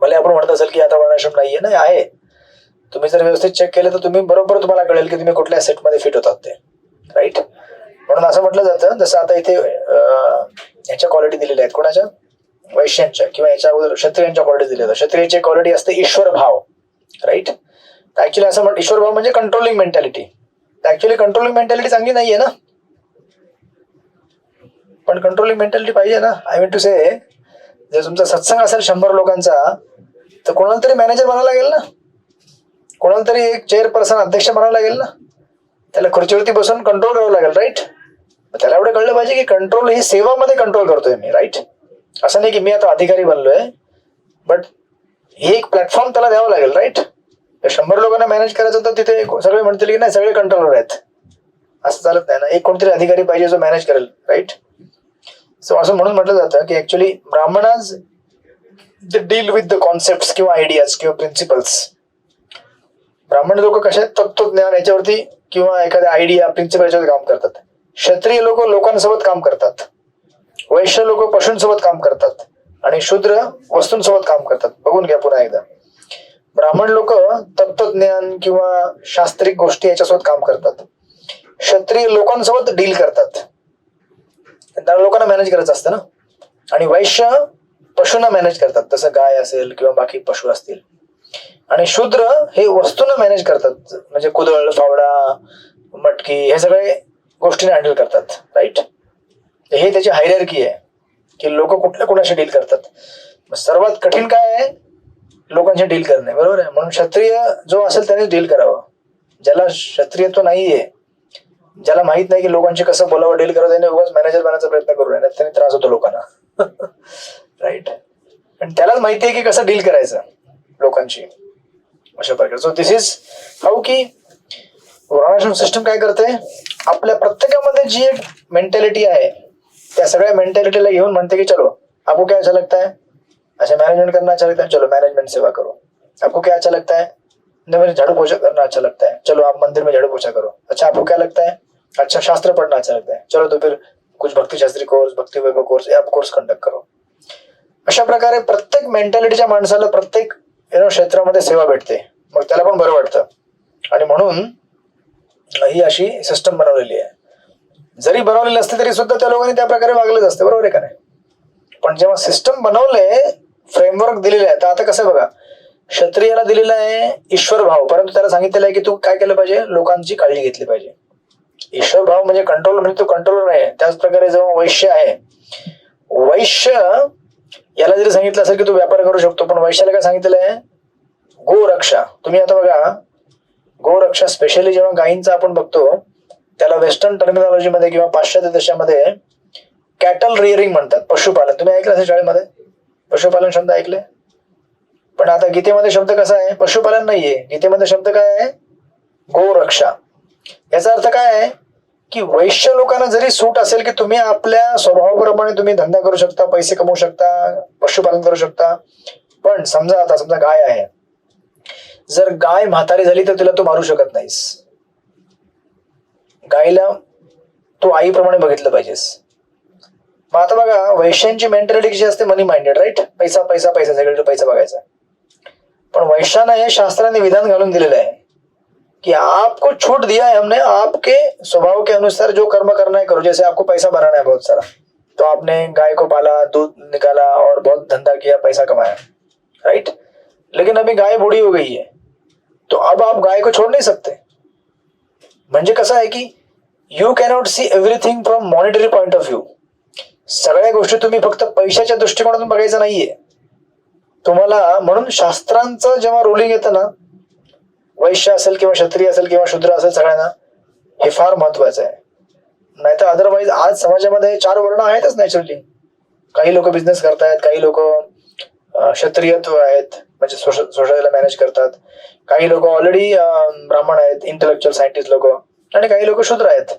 भले आपण म्हणत असेल की आता वर्णाश्रम नाहीये, नाही आहे. तुम्ही जर व्यवस्थित चेक केलं तर तुम्ही बरोबर तुम्हाला कळेल की तुम्ही कुठल्या सेटमध्ये फिट होतात ते, राईट. म्हणून असं म्हटलं जातं, जसं आता इथे ह्याच्या क्वालिटी दिलेल्या आहेत, कोणाच्या? वैश्यांच्या, किंवा याच्या अगोदर क्षत्रियांच्या क्वालिटी दिल्या जातात. क्षत्रियाची क्वालिटी असते ईश्वर भाव, राईट. ऍक्च्युली असं म्हणत ईश्वर भाव म्हणजे controlling mentality. Actually controlling mentality चांगली नाहीये ना, पण कंट्रोलिंग मेंटॅलिटी पाहिजे ना. आय मीन टू से, जर तुमचा सत्संग असेल 100 लोकांचा तर कोणाला तरी मॅनेजर बनावं लागेल ना, कोणाला तरी एक चेअरपर्सन अध्यक्ष बनावं लागेल ना, त्याला खुर्चीवरती बसून कंट्रोल करावं लागेल, राईट. त्याला एवढं कळलं पाहिजे की कंट्रोल ही सेवामध्ये कंट्रोल करतोय मी, राईट. असं नाही की मी आता अधिकारी बनलोय, बट हे एक प्लॅटफॉर्म त्याला द्यावं लागेल, राईट. 100 लोकांना मॅनेज करायचं तर तिथे सगळे म्हणतील की नाही सगळे कंट्रोलर आहेत, असं चालत नाही ना. एक कोणतरी अधिकारी पाहिजे जो मॅनेज करेल, राईट. सो असं म्हणून म्हटलं जातं की actually Brahmanas they deal with the concept किंवा आयडियाज किंवा प्रिन्सिपल्स. ब्राह्मण लोक कशा तत्वज्ञान याच्यावरती किंवा एखाद्या आयडिया प्रिन्सिपल याच्यावर काम करतात. क्षत्रिय लोक लोकांसोबत काम करतात, वैश्य लोक पशूंसोबत काम करतात आणि शूद्र वस्तूंसोबत काम करतात. बघून घ्या पुन्हा एकदा. ब्राह्मण लोक तत्वज्ञान किंवा शास्त्रिक गोष्टी याच्यासोबत काम करतात, क्षत्रिय लोकांसोबत डील करतात, त्यांना लोकांना मॅनेज करायचं असतं ना. आणि वैश्य पशूंना मॅनेज करतात, तसं गाय असेल किंवा बाकी पशु असतील. आणि शूद्र हे वस्तूंना मॅनेज करतात, म्हणजे कुदळ, फावडा, मटकी हे सगळे गोष्टीने हँडल करतात, राईट. हे त्याची हायरार्की आहे की लोक कुठल्या कुणाशी डील करतात. सर्वात कठीण काय आहे, लोकांशी डील करणे, बरोबर आहे. म्हणून क्षत्रिय जो असेल त्याने डील करावं. ज्याला क्षत्रियत्व नाहीये, ज्याला माहित नाही की लोकांशी कसं बोलावं, डील करावं, त्याने उगाच मॅनेजर बनायचा प्रयत्न करू नये, त्याने त्रास होतो लोकांना, राईट. आणि त्यालाच माहिती आहे की कसं डील करायचं लोकांशी, अशा प्रकारे. सो दिस इज हाऊ की वर्णाश्रम सिस्टम काय करते, आपल्या प्रत्येकामध्ये जी एक मेंटॅलिटी आहे त्या सगळ्या मेंटॅलिटीला घेऊन म्हणते की चलो आपको क्या अच्छा लगता है, अच्छा मैनेजमेंट करना अच्छा लगता है, चलो मैनेजमेंट सेवा करो. आपको क्या अच्छा लगता है, मुझे झाड़ू पोछा करना अच्छा लगता है, चलो आप मंदिर में झाड़ू पोछा करो. अच्छा आपको क्या लगता है, अच्छा शास्त्र पढ़ना अच्छा लगता है, चलो तो फिर कुछ भक्ति शास्त्री कोर्स, भक्ति वैभव कोर्स, आप कोर्स कंडक्ट करो. अशा प्रकारे प्रत्येक मेंटॅलिटीच्या माणसाला प्रत्येक क्षेत्रामध्ये सेवा भेटते, मग त्याला पण बरं वाटतं. आणि म्हणून ही अशी सिस्टम बनवलेली आहे. जरी बनवलेली असते तरी सुद्धा त्या लोकांनी त्या प्रकारे वागलेच असते, बरोबर आहे का नाही. पण जेव्हा सिस्टम बनवले, फ्रेमवर्क दिलेले आहे, तर आता कसं बघा, क्षत्रियाला दिलेला आहे ईश्वर भाव, परंतु त्याला सांगितलेलं आहे की तू काय केलं पाहिजे, लोकांची काळजी घेतली पाहिजे. ईश्वर भाव म्हणजे कंट्रोल, म्हणजे तो कंट्रोलर आहे. त्याच प्रकारे जेव्हा वैश्य आहे, वैश्य याला जरी सांगितलं असेल की तू व्यापार करू शकतो, पण वैश्याला काय सांगितलेलं आहे, गोरक्षा. तुम्ही आता बघा, गोरक्षा स्पेशली जेव्हा गायींचा आपण बघतो त्याला वेस्टर्न टर्मिनॉलॉजी मध्ये किंवा पाश्चात्य देशामध्ये कॅटल रिअरिंग म्हणतात, पशुपालन. तुम्ही ऐकलं असेल शाळेमध्ये पशुपालन शब्द ऐकले. पण आता गीतेमध्ये शब्द कसा आहे, पशुपालन नाहीये. गीतेमध्ये शब्द काय आहे, गोरक्षा. याचा अर्थ काय आहे की वैश्य लोकांना जरी सूट असेल की तुम्ही आपल्या स्वभावाप्रमाणे तुम्ही धंदा करू शकता, पैसे कमवू शकता, पशुपालन करू शकता, पण समजा गाय आहे, जर गाय म्हातारी झाली तर तिला तू मारू शकत नाहीस. गायला तू आईप्रमाणे बघितलं पाहिजेस. मग आता बघा, वैश्यांची मेंटॅलिटी कशी असते, मनी माइंडेड, राईट. पैसा पैसा पैसा, सगळीकडे पैसा बघायचा. पण वैश्यानं हे शास्त्राने विधान घालून दिलेलं आहे कि आपको छूट दिया है हमने, आपके स्वभाव के अनुसार जो कर्म करना है करो. जैसे आपको पैसा बनाना है बहुत सारा, तो आपने गाय को पाला, दूध निकाला और बहुत धंधा किया, पैसा कमाया, राइट. लेकिन अभी गाय बूढ़ी हो गई है, तो अब आप गाय को छोड़ नहीं सकते. म्हणजे कसं आहे की you cannot see everything from monetary point of view. सगळ्या गोष्टी तुम्ही फक्त पैशाच्या दृष्टिकोनातून बघायचं नाहीये तुम्हाला. म्हणून शास्त्रांचं जेव्हा रोलिंग येतं ना, वैश्य असेल किंवा क्षत्रिय असेल किंवा शूद्र असेल, सगळ्यांना हे फार महत्वाचं आहे. नाहीतर अदरवाईज आज समाजामध्ये 4 वर्ण आहेतच नॅचरली. काही लोक बिझनेस करतायत, काही लोक क्षत्रियत्व आहेत म्हणजे सोसायटीला मॅनेज करतात, काही लोक ऑलरेडी ब्राह्मण आहेत, इंटेलेक्च्युअल सायंटिस्ट लोक, आणि काही लोक शूद्र आहेत.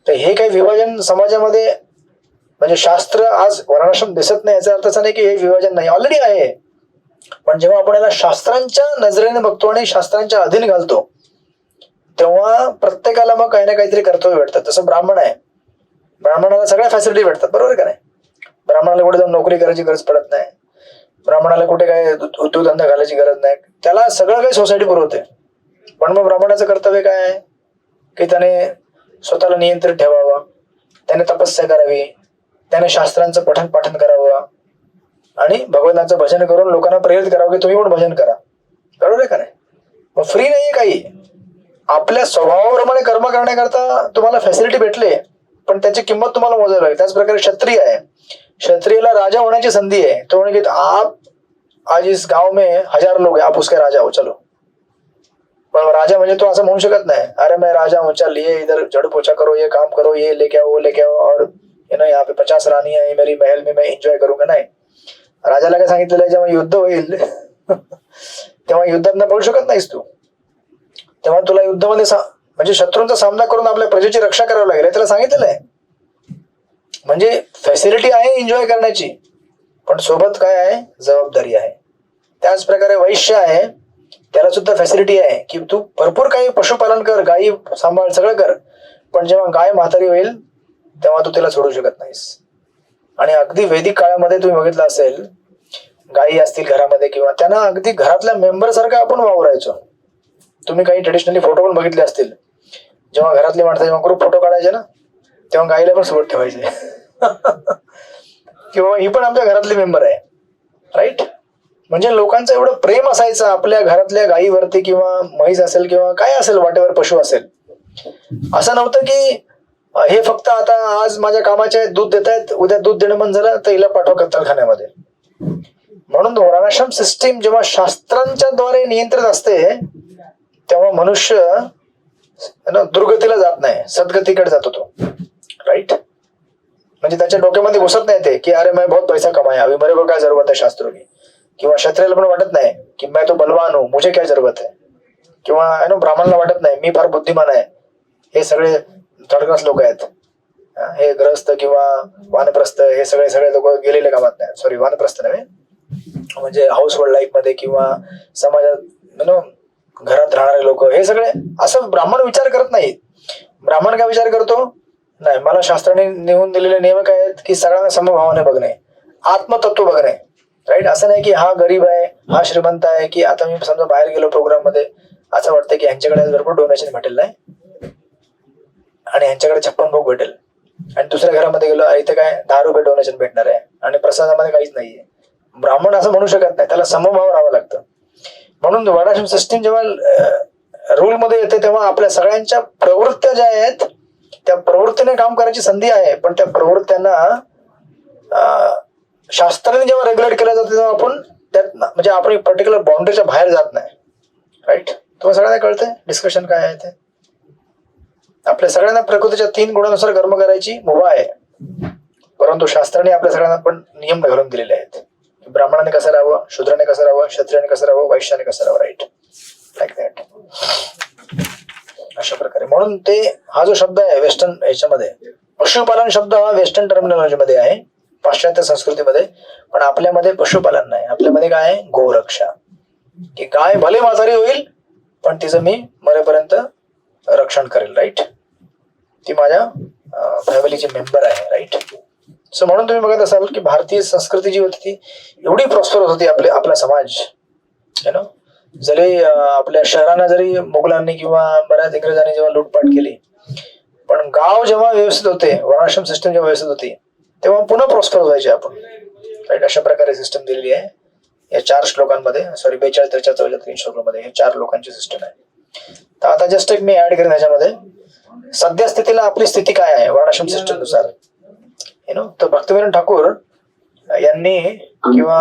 तर हे काही विभाजन समाजामध्ये म्हणजे शास्त्र आज वर्णाश्रम दिसत नाही याचा अर्थ असा नाही की हे विभाजन नाही, ऑलरेडी आहे. पण जेव्हा आपण याला शास्त्रांच्या नजरेने बघतो आणि शास्त्रांच्या अधीन घालतो, तेव्हा प्रत्येकाला मग काही ना काहीतरी कर्तव्य भेटतात. तसं ब्राह्मण आहे, ब्राह्मणाला सगळ्या फॅसिलिटी भेटतात, बरोबर का नाही. ब्राह्मणाला कुठे जाऊन नोकरी करायची गरज पडत नाही, ब्राह्मणाला कुठे काय उद्योगधंदा घालायची गरज नाही, त्याला सगळं काही सोसायटी पुरवते. पण मग ब्राह्मणाचं कर्तव्य काय आहे की त्याने स्वतःला नियंत्रित ठेवावं, त्याने तपस्या करावी, त्याने शास्त्रांचं पठण पाठन करावं आणि भगवंताचं भजन करून लोकांना प्रेरित करावं की तुम्ही पण भजन करा, बरोबर आहे का नाही. मग फ्री नाहीये काही. आपल्या स्वभावाप्रमाणे कर्म करण्याकरता तुम्हाला फॅसिलिटी भेटले, पण त्याची किंमत तुम्हाला मोजावी लागेल. त्याच प्रकारे क्षत्रिय आहे, क्षत्रियला राजा होण्याची संधी आहे. तो म्हणे की आप आज इस गाव में 1000 लोग हैं, आप उसके राजा हो, चलो. पण राजा म्हणजे तो असं म्हणू शकत नाही, अरे मैं राजा हूं, चल ये इधर झाड़ू पोछा करो, ये काम करो, ये लेके आओ, वो लेके आओ, और यहाँ पे 50 रानी है मेरी महल में, मैं एंजॉय करूंगा. नाही, राजाला काय सांगितलेलं आहे, जेव्हा युद्ध होईल तेव्हा युद्धात न पडू शकत नाहीस तू, तेव्हा तुला युद्धामध्ये म्हणजे शत्रूंचा सामना करून आपल्या प्रजेची रक्षा करावी लागेल, त्याला सांगितलेलं आहे. म्हणजे फॅसिलिटी आहे एन्जॉय करण्याची, पण सोबत काय आहे, जबाबदारी आहे. त्याच प्रकारे वैश्य आहे, त्याला सुद्धा फॅसिलिटी आहे की तू भरपूर काही पशुपालन कर, गायी सांभाळ, सगळं कर, पण जेव्हा गाय म्हातारी होईल तेव्हा तू तिला सोडू शकत नाहीस. आणि अगदी वैदिक काळामध्ये तुम्ही बघितलं असेल, गायी असतील घरामध्ये किंवा त्यांना अगदी घरातल्या मेंबर सारखं आपण वावरायचो. तुम्ही काही ट्रेडिशनली फोटो पण बघितले असतील, जेव्हा घरातले माणसं जेव्हा ग्रुप फोटो काढायचे ना, तेव्हा गायीला पण सोबत ठेवायचे किंवा ही पण आमच्या घरातली मेंबर आहे, राईट. म्हणजे लोकांचं एवढं प्रेम असायचं आपल्या घरातल्या गायीवरती किंवा म्हैस असेल किंवा काय असेल, वाटेवर पशु असेल. असं नव्हतं की हे फक्त आता आज माझ्या कामाचे दूध देत आहेत, उद्या दूध देणं बंद झालं तर हिला पाठव कत्तलखान्यामध्ये. म्हणून वर्णाश्रम सिस्टीम जेव्हा शास्त्रांच्या द्वारे नियंत्रित असते तेव्हा मनुष्य दुर्गतीला जात नाही, सद्गतीकडे जातो तो, राईट. म्हणजे त्याच्या डोक्यामध्ये घुसत नाही ते की अरे मैं बहुत पैसा कमाया, अभी मेरे को क्या जरूरत है शास्त्रों की. किंवा क्षत्रियाला पण वाटत नाही की मैं तो बलवान हूं, मुझे क्या जरूरत है. किंवा ब्राह्मणाला वाटत नाही मी फार बुद्धिमान आहे. हे सगळे थर्ड क्लास लोक आहेत, हे ग्रहस्थ किंवा वानप्रस्थ, हे सगळे लोक गेलेले कामात नाही. सॉरी, वानप्रस्थ नव्हे, म्हणजे हाऊस होल्ड लाईफ मध्ये किंवा समाजात घरात राहणारे लोक, हे सगळे असं ब्राह्मण विचार करत नाही. ब्राह्मण काय विचार करतो, नाही मला शास्त्राने नेऊन दिलेले नियम काय आहेत की सगळ्यांना समभावाने बघणे, आत्मतत्व बघणे, राईट. असं नाही की हा गरीब आहे, हा श्रीमंत आहे, की आता मी समजा बाहेर गेलो प्रोग्राम मध्ये, असं वाटतं की ह्यांच्याकडे भरपूर डोनेशन भेटेल नाही आणि ह्यांच्याकडे 56 भोग भेटेल, आणि दुसऱ्या घरामध्ये गेलो इथे काय 10 रुपये डोनेशन भेटणार आहे आणि प्रसादामध्ये काहीच नाहीये. ब्राह्मण असं म्हणू शकत नाही, त्याला समभाव राहावं लागतं. म्हणून वर्णाश्रम सिस्टीम जेव्हा रूल मध्ये येते तेव्हा आपल्या सगळ्यांच्या प्रवृत्त्या ज्या आहेत त्या प्रवृत्तीने काम करायची संधी आहे, पण त्या प्रवृत्त्यांना शास्त्राने जेव्हा रेग्युलेट केल्या जाते तेव्हा आपण त्यात म्हणजे आपण पर्टिक्युलर बाउंड्रीच्या बाहेर जात नाही, राईट. तुम्हाला सगळ्यांना कळतंय डिस्कशन काय आहे ते. आपल्या सगळ्यांना प्रकृतीच्या 3 गुणानुसार कर्म करायची मुभा आहे, परंतु शास्त्राने आपल्या सगळ्यांना पण नियम घालून दिलेले आहेत. ब्राह्मणाने कसं राहावं, शूद्राने कसं राहावं, क्षत्रियाने कसं राहावं, वैश्याने कसं राहावं, राईट, लाईक दॅट. अशा प्रकारे म्हणून ते हा जो शब्द आहे वेस्टर्न ह्याच्यामध्ये, पशुपालन शब्द हा वेस्टर्न टर्मिनॉलॉजी मध्ये आहे, पाश्चात्य संस्कृतीमध्ये. पण आपल्यामध्ये पशुपालन नाही, आपल्यामध्ये काय आहे, गोरक्षा. की गाय भले म्हातारी होईल पण तिचं मी मरेपर्यंत रक्षण करेल, राईट. ती माझ्या फॅमिलीची मेंबर आहे, राईट. सो म्हणून तुम्ही बघत असाल की भारतीय संस्कृती जी होती ती एवढी प्रॉस्परस होती, आपला समाज जरी आपल्या शहरांना जरी मुघलांनी किंवा बऱ्याच इंग्रजांनी जेव्हा लूटपाट केली, पण गाव जेव्हा व्यवस्थित होते, वर्णाश्रम सिस्टम जेव्हा व्यवस्थित होती तेव्हा पुन्हा प्रॉस्पर व्हायचे आपण, राईट. अशा प्रकारे सिस्टम दिलेली आहे या 4 श्लोकांमध्ये, सॉरी 42, 43, 44 श्लोकांमध्ये हे 4 लोकांची सिस्टम आहे. तर आता जस्ट एक मी ऍड करेन ह्याच्यामध्ये, सध्या स्थितीला आपली स्थिती काय आहे वर्णाश्रम सिस्टम नुसार. तर भक्तिविनोद ठाकूर यांनी किंवा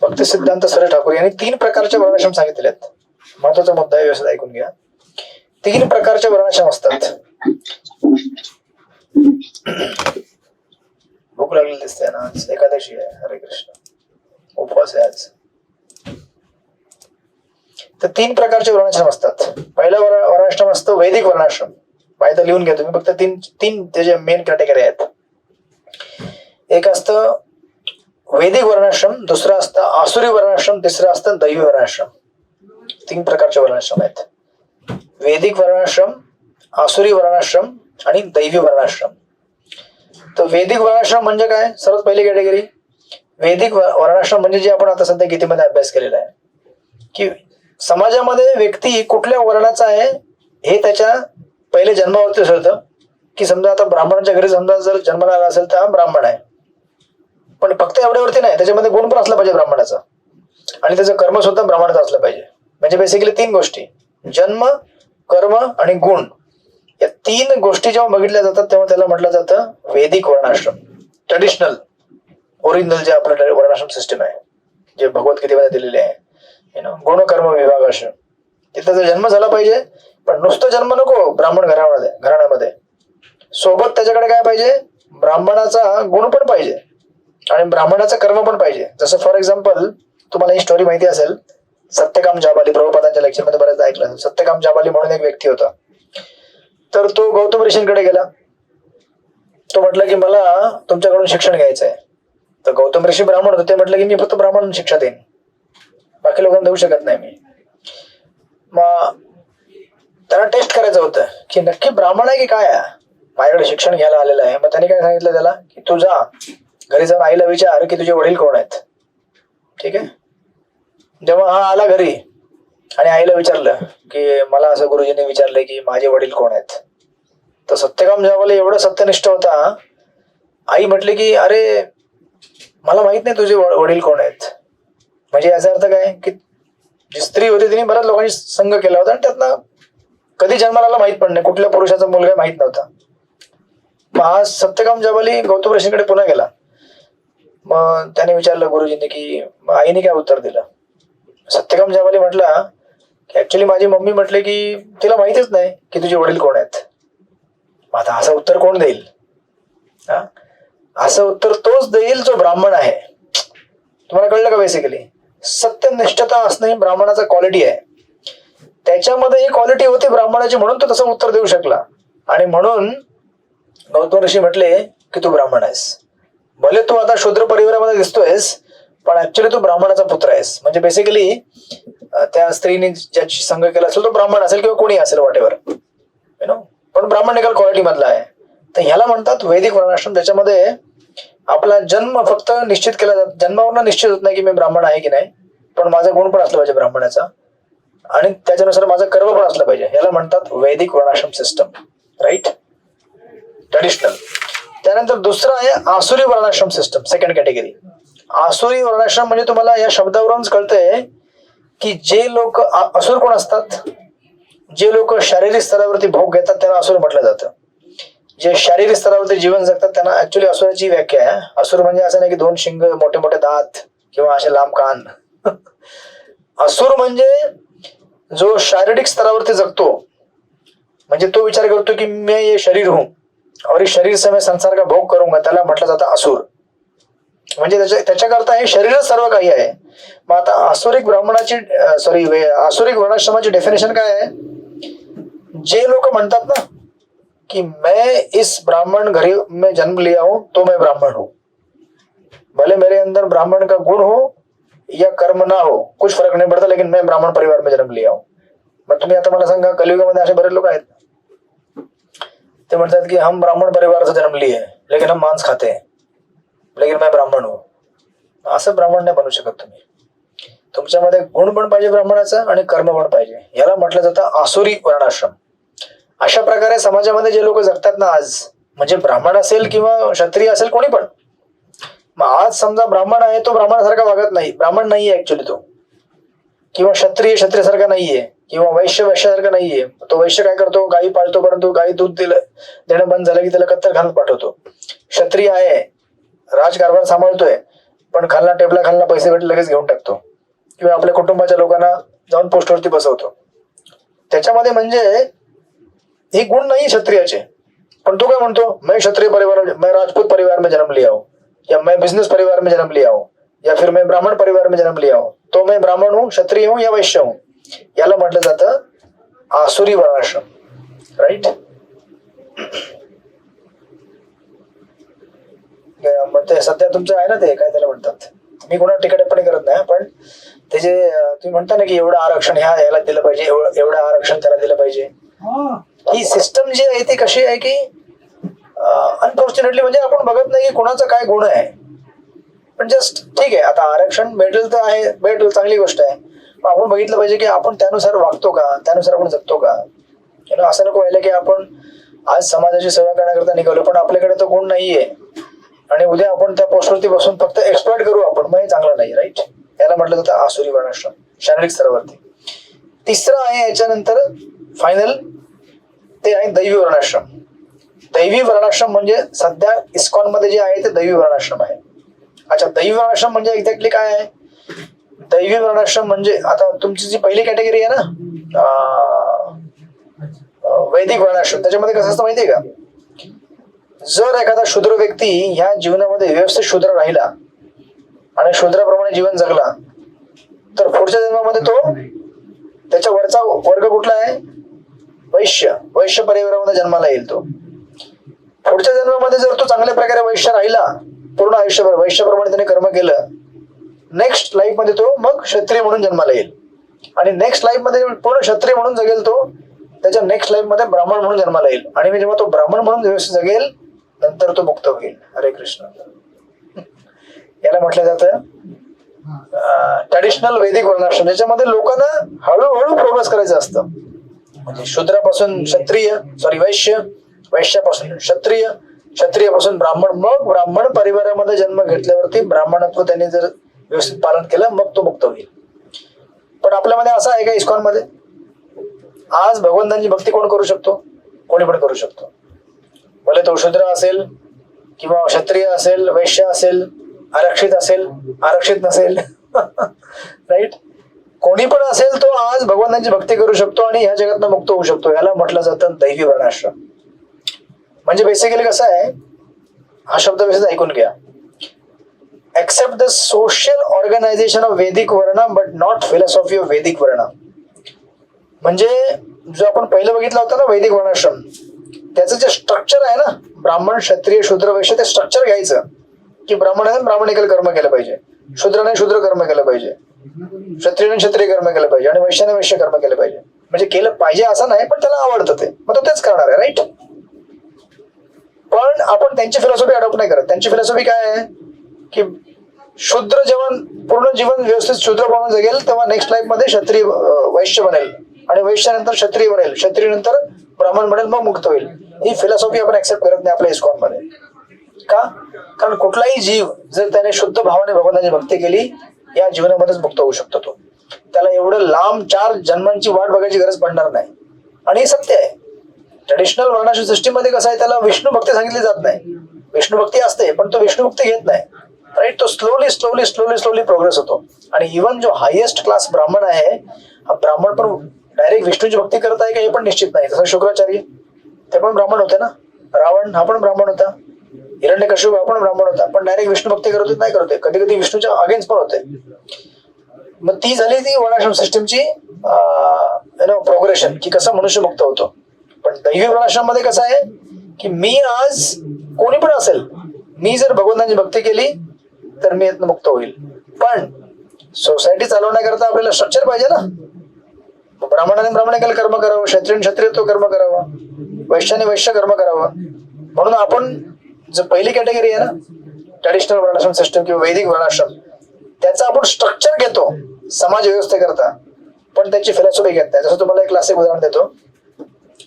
भक्ती सिद्धांत सर ठाकूर यांनी 3 प्रकारचे वर्णाश्रम सांगितले आहेत. महत्वाचा मुद्दा आहे, व्यवस्थित ऐकून घ्या. 3 प्रकारचे वर्णाश्रम असतात. भूक लागलेली दिसते ना, आज एकादशी आहे, हरे कृष्ण, उपवास आहे आज. तर 3 प्रकारचे वर्णाश्रम असतात. पहिला वर्णाश्रम असतो वैदिक वर्णाश्रम. पाहिजे लिहून घ्या तुम्ही, फक्त 3 त्याचे मेन कॅटेगरी आहेत. एक असतं वैदिक वर्णाश्रम, दुसरं असतं आसुरी वर्णाश्रम, तिसरं असतं दैवी वर्णाश्रम. 3 प्रकारचे वर्णाश्रम आहेत. वैदिक वर्णाश्रम, आसुरी वर्णाश्रम आणि दैवी वर्णाश्रम. तर वैदिक वर्णाश्रम म्हणजे काय, सर्वात पहिली कॅटेगरी वैदिक वर्णाश्रम म्हणजे जे आपण आता सध्या गीतेमध्ये अभ्यास केलेला आहे की समाजामध्ये व्यक्ती कुठल्या वर्णाचा आहे हे त्याच्या पहिले जन्मावरती ठरतं. की समजा आता ब्राह्मणाच्या घरी समजा जर जन्माला आला असेल तर हा ब्राह्मण आहे, पण फक्त एवढ्यावरती नाही, त्याच्यामध्ये गुण पण असला पाहिजे ब्राह्मणाचा, आणि त्याचं कर्म सुद्धा ब्राह्मणाचं असलं पाहिजे. म्हणजे बेसिकली 3 गोष्टी, जन्म, कर्म आणि गुण, या 3 गोष्टी जेव्हा बघितल्या जातात तेव्हा त्याला म्हटलं जातं वैदिक वर्णाश्रम. ट्रेडिशनल ओरिजिनल जे आपलं वर्णाश्रम सिस्टम आहे, जे भगवद्गीतेमध्ये दिलेले आहे, गुण कर्म विभाग असं, तिथं जर जन्म झाला पाहिजे, पण नुसतं जन्म नको ब्राह्मण घराण्यामध्ये, सोबत त्याच्याकडे काय पाहिजे, ब्राह्मणाचा गुण पण पाहिजे. आणि ब्राह्मणाचं कर्म पण पाहिजे. जसं फॉर एक्झाम्पल तुम्हाला ही स्टोरी माहिती असेल, सत्यकाम जाबाली, प्रभुपादांच्या लेक्चरमध्ये बऱ्याचदा ऐकलं असेल. सत्यकाम जाबाली म्हणून एक व्यक्ती होता. तर तो गौतम ऋषींकडे गेला. तो म्हटलं की मला तुमच्याकडून शिक्षण घ्यायचं आहे. तर गौतम ऋषी ब्राह्मण होते. ते म्हटलं की मी फक्त ब्राह्मण शिक्षा देईन, बाकी लोकांना देऊ शकत नाही मी. मग त्याला टेस्ट करायचं होतं की नक्की ब्राह्मण आहे की काय आहे, माझ्याकडे शिक्षण घ्यायला आलेलं आहे. मग त्याने काय सांगितलं त्याला की तू जा घरी जाऊन आईला विचार की तुझे वडील कोण आहेत. ठीक आहे. जेव्हा हा आला घरी आणि आईला विचारलं की मला असं गुरुजींनी विचारलंय की माझे वडील कोण आहेत, तर सत्यकाम जाबाली एवढं सत्यनिष्ठ होता. आई म्हटली की अरे मला माहित नाही तुझे वडील कोण आहेत. म्हणजे याचा अर्थ काय की जी स्त्री होती तिने बऱ्याच लोकांशी संग केला होता आणि त्यातनं कधी जन्माला माहित पण नाही, कुठल्या पुरुषाचा मुलगा माहित नव्हता. मग हा सत्यकाम जाबाली गौतम ऋषींकडे पुन्हा गेला. मग त्याने विचारलं गुरुजींनी की मग आईने काय उत्तर दिलं. सत्यकाम जाबाली म्हटला की ऍक्च्युली माझी मम्मी म्हटले की तिला माहितीच नाही की तुझे वडील कोण आहेत. मग आता असं उत्तर कोण देईल. असं उत्तर तोच देईल जो ब्राह्मण आहे. तुम्हाला कळलं का. बेसिकली सत्यनिष्ठता असणं ही ब्राह्मणाचा क्वालिटी आहे. त्याच्यामध्ये ही क्वालिटी होती ब्राह्मणाची, म्हणून तो तसं उत्तर देऊ शकला. आणि म्हणून गौतम ऋषी म्हटले की तू ब्राह्मण आहेस. भले तू आता शूद्र परिवारामध्ये दिसतोयस पण ऍक्च्युली तू ब्राह्मणाचा पुत्र आहेस. म्हणजे बेसिकली त्या स्त्रीने ज्याची संग केला असेल तो ब्राह्मण असेल किंवा कोणी असेल वॉट एव्हर यु नो, पण ब्राह्मणिकल क्वालिटी मधला आहे. तर ह्याला म्हणतात वैदिक वर्णाश्रम, ज्याच्यामध्ये आपला जन्म फक्त निश्चित केला जातो. जन्मावरनं निश्चित होत नाही की मी ब्राह्मण आहे की नाही, पण माझा गुण पण असला पाहिजे ब्राह्मणाचा आणि त्याच्यानुसार माझं कर्म पण असलं पाहिजे. याला म्हणतात वैदिक वर्णाश्रम सिस्टम. राईट. ट्रेडिशनल. त्यानंतर दुसरं आहे आसुरी वर्णाश्रम सिस्टम, सेकंड कॅटेगरी. आसुरी वर्णाश्रम म्हणजे तुम्हाला या शब्दावरूनच कळतंय की जे लोक असुर कोण असतात. जे लोक शारीरिक स्तरावरती भोग घेतात त्यांना असुर म्हटलं जातं. जे शारीरिक स्तरावरती जीवन जगतात त्यांना ऍक्च्युली असुराची व्याख्या आहे. असुर म्हणजे असं नाही की दोन शिंग, मोठे मोठे दात किंवा असे लांब कान. असुर म्हणजे जो शारीरिक स्तरावरती जगतो, म्हणजे तो विचार करतो की मैं ये शरीर हूं और इस शरीर से मैं संसार का भोग करूंगा, त्याला म्हटलं जातं असुर. म्हणजे त्याच्याकरता हे शरीरच सर्व काही आहे. मग आता आसुरिक ब्राह्मणाची आसुरिक वर्णाश्रमाची डेफिनेशन काय आहे. जे लोक म्हणतात ना कि मैं इस ब्राह्मण घरी में जन्म लिया हूं तो मैं ब्राह्मण हूं, भले मेरे अंदर ब्राह्मण का गुण हो या कर्म ना हो, कुछ फर्क नहीं पड़ता, लेकिन मैं ब्राह्मण परिवार में जन्म लिया हूं. मग तुम्ही आता मला सांगा, कलियुगामध्ये असे बरेच लोक आहेत ते म्हणतात की हम ब्राह्मण परिवार से जन्म लिए लेकिन हम मांस खाते हैं, लेकिन मैं ब्राह्मण हूं. असं ब्राह्मण नाही बनू शकत तुम्ही. तुमच्यामध्ये गुण पण पाहिजे ब्राह्मणाचा आणि कर्म पण पाहिजे. याला म्हटलं जातं आसुरी वर्णाश्रम. अशा प्रकारे समाजामध्ये जे लोक जगतात ना आज, म्हणजे ब्राह्मण असेल किंवा क्षत्रिय असेल कोणी पण, मग आज समजा ब्राह्मण आहे तो ब्राह्मणासारखा वागत नाही, ब्राह्मण नाहीये ऍक्च्युली तो, किंवा क्षत्रिय क्षत्रियसारखा नाहीये, किंवा वैश्य वैश्यासारखा नाहीये. तो वैश्य काय करतो, गायी पाळतो, परंतु गायी दूध देणं बंद झालं की त्याला कत्तर घालून पाठवतो. क्षत्रिय आहे, राजकारभार सांभाळतोय, पण खालना टेबला खालना पैसे भेटले लगेच घेऊन टाकतो, किंवा आपल्या कुटुंबाच्या लोकांना जाऊन पोस्टवरती बसवतो. त्याच्यामध्ये म्हणजे हे गुण नाही क्षत्रियाचे. पण तो काय म्हणतो, मैं क्षत्रिय परिवार, मैं राजपूत परिवार में जन्म लिया हूं, या मैं बिजनेस परिवार में जन्म लिया हूं, या फिर मैं ब्राह्मण परिवार में जन्म लिया हूं, तो मैं ब्राह्मण हूं, क्षत्रिय हूं या वैश्य हूं. याला म्हटलं जातं आसुरी वर्णाश्रम. राईट. मग ते सध्या तुमचं आहे ना, ते काय त्याला म्हणतात, मी कोणा टीका टिप्पणी करत नाही, पण ते जे तुम्ही म्हणता ना की एवढं आरक्षण ह्याला दिलं पाहिजे, एवढं आरक्षण त्याला दिलं पाहिजे, ही सिस्टम जी आहे ती कशी आहे की अनफॉर्च्युनेटली म्हणजे आपण बघत नाही की कोणाचा काय गुण आहे. पण जस्ट ठीक आहे, आता आरक्षण भेटेल तर आहे, भेटेल, चांगली गोष्ट आहे. पण आपण बघितलं पाहिजे की आपण त्यानुसार वागतो का, त्यानुसार आपण जगतो का. असं नको व्हायला की आपण आज समाजाची सेवा करण्याकरता निघालो पण आपल्याकडे तो गुण नाहीये आणि उद्या आपण त्या पोस्टवरती बसून फक्त एक्सप्लॉइट करू आपण, मग हे चांगलं नाही. राईट. याला म्हटलं जातं आसुरी वर्णाश्रम, शारीरिक स्तरावरती. तिसरं आहे याच्यानंतर फायनल, ते आहे दैवी वर्णाश्रम. दैवी वर्णाश्रम म्हणजे सध्या इस्कॉन मध्ये जे आहे ते दैवी वर्णाश्रम आहे. अच्छा, दैवी वर्णाश्रम म्हणजे एक्झॅक्टली काय आहे. दैवी वर्णाश्रम म्हणजे आता तुमची जी पहिली कॅटेगरी आहे ना वैदिक वर्णाश्रम, त्याच्यामध्ये कसं असतं माहितीये का, जर एखादा शूद्र व्यक्ती ह्या जीवनामध्ये व्यवस्थित शूद्र राहिला आणि शूद्राप्रमाणे जीवन जगला तर पुढच्या जन्मामध्ये तो त्याच्या वरचा वर्ग कुठला आहे? वैश्य. वैश्य परिवारामध्ये जन्माला येईल तो. पुढच्या जन्मामध्ये जर तो चांगल्या प्रकारे वैश्य राहिला पूर्ण आयुष्यभर वैश्याप्रमाणे त्याने कर्म केलं, नेक्स्ट लाईफ मध्ये तो मग क्षत्रिय म्हणून जन्माला येईल आणि नेक्स्ट लाईफ मध्ये पूर्ण क्षत्रिय म्हणून जगेल तो, त्याच्या नेक्स्ट लाईफ मध्ये ब्राह्मण म्हणून जन्माला येईल आणि जेव्हा तो ब्राह्मण म्हणून व्यवस्थित जगेल नंतर तो मुक्त होईल. हरे कृष्ण. याला म्हटलं जातं ट्रॅडिशनल वैदिक वर्णाश्रम, ज्याच्यामध्ये लोकांना हळूहळू प्रोग्रेस करायचं असतं. म्हणजे शूद्रापासून क्षत्रिय वैश्य, वैश्यापासून क्षत्रिय, क्षत्रियापासून ब्राह्मण, मग ब्राह्मण परिवारामध्ये जन्म घेतल्यावरती ब्राह्मणत्व त्यांनी जर व्यवस्थित पालन केलं मग तो मुक्त होईल. पण आपल्यामध्ये असं आहे का इस्कॉन मध्ये? आज भगवंतांची भक्ती कोण करू शकतो? कोणी पण करू शकतो. भले तो शूद्र असेल किंवा क्षत्रिय असेल, वैश्य असेल, आरक्षित असेल, आरक्षित नसेल राईट, कोणी पण असेल तो आज भगवंतांची भक्ती करू शकतो आणि ह्या जगातनं मुक्त होऊ शकतो. याला म्हटलं जातं दैवी वर्णाश्रम. म्हणजे बेसिकली कसं आहे, हा शब्द व्यवस्थित ऐकून घ्या. Except the social organisation of Vedic varna but not philosophy of Vedic वर्ण. म्हणजे जो आपण पहिलं बघितलं होतं ना वैदिक वर्णाश्रम, त्याचं जे स्ट्रक्चर आहे ना, ब्राह्मण क्षत्रिय शूद्र वैश्य, ते स्ट्रक्चर घ्यायचं की ब्राह्मणाने ब्राह्मणिकल कर्म केलं पाहिजे, शूद्राने शूद्र कर्म केलं पाहिजे, क्षत्रियाने क्षत्रिय कर्म केलं पाहिजे आणि वैश्याने वैश्य कर्म केलं पाहिजे. म्हणजे केलं पाहिजे असं नाही, पण त्याला आवडतं ते, मग तो तेच करणार आहे. राईट. पण आपण त्यांची फिलॉसॉफी अडॉप्ट नाही करत. त्यांची फिलॉसॉफी काय आहे की शूद्र जेव्हा पूर्ण जीवन व्यवस्थित शूद्र बनून जगेल तेव्हा नेक्स्ट लाईफ मध्ये क्षत्रिय वैश्य बनेल आणि वैश्यानंतर क्षत्रिय बनेल, क्षत्रिय नंतर ब्राह्मण बनेल, मग मुक्त होईल. ही फिलॉसॉफी आपण ऍक्सेप्ट करत नाही आपल्या इस्कॉन मध्ये. का? कारण कुठलाही जीव जर त्याने शुद्ध भावाने भगवंताची भक्ती केली या जीवनामध्येच मुक्त होऊ शकतो तो. त्याला एवढं लांब 4 जन्मांची वाट बघायची गरज पडणार नाही. आणि हे सत्य आहे. ट्रेडिशनल वर्णाश्रम सिस्टीम मध्ये कसं आहे, त्याला विष्णू भक्ती सांगितली जात नाही. विष्णू भक्ती असते पण तो विष्णू भक्ती घेत नाही. राईट. तो स्लोली प्रोग्रेस होतो. आणि इव्हन जो हायेस्ट क्लास ब्राह्मण आहे, हा ब्राह्मण पण डायरेक्ट विष्णूची भक्ती करत आहे का हे पण निश्चित नाही. जसं शुक्राचार्य ते पण ब्राह्मण होते ना, रावण हा पण ब्राह्मण होता, हिरण्यकश्यप हा पण ब्राह्मण होता, पण डायरेक्ट विष्णू भक्ती करत होते नाही करत, कधी कधी विष्णूच्या अगेन्स्ट पण होते. मग ती झाली ती वर्णाश्रम सिस्टीमची प्रोग्रेशन की कसं मनुष्य मुक्त होतो. पण दैवी वर्णाश्रम मध्ये कसं आहे की मी आज कोणी पण असेल, मी जर भगवंतांची भक्ती केली तर मी यातनं मुक्त होईल. पण सोसायटी चालवण्याकरता आपल्याला स्ट्रक्चर पाहिजे ना. ब्राह्मणाने ब्राह्मणिकल कर्म करावं, क्षत्रिय क्षत्रियत्व कर्म करावं, वैश्याने वैश्य कर्म करावं. म्हणून आपण जो पहिली कॅटेगरी आहे ना ट्रॅडिशनल वर्णाश्रम सिस्टम किंवा वैदिक वर्णाश्रम, त्याचा आपण स्ट्रक्चर घेतो समाज व्यवस्थेकरता, पण त्याची फिलॉसॉफी घेत नाही. जसं तुम्हाला एक क्लासिक उदाहरण देतो,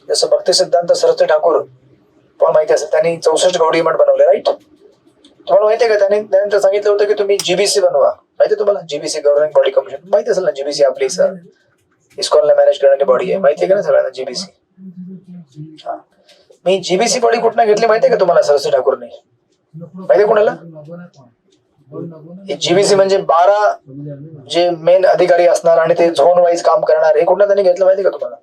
जसं भक्ती सिद्धांत सरस्वती ठाकूर तुम्हाला माहिती असेल, त्यांनी 64 गौडी मठ बनवले. राईट. तुम्हाला माहितीये का, त्यांनी त्यानंतर सांगितलं होतं की तुम्ही जीबीसी बनवा. माहिती तुम्हाला जीबीसी, गव्हर्निंग बॉडी कमिशन, माहिती असेल ना. जीबीसी आपली सर इस्कॉनला मॅनेज करणारी बॉडी आहे, माहितीये का ना सगळ्यांना जीबीसी. हा, मी जीबीसी बॉडी कुठनं घेतली माहितीये का तुम्हाला? सरस्वती ठाकूरने. माहितीये कोणाला? जीबीसी म्हणजे 12 जे मेन अधिकारी असणार आणि ते झोन वाईज काम करणार, हे कुठनं त्यांनी घेतलं माहिती का तुम्हाला?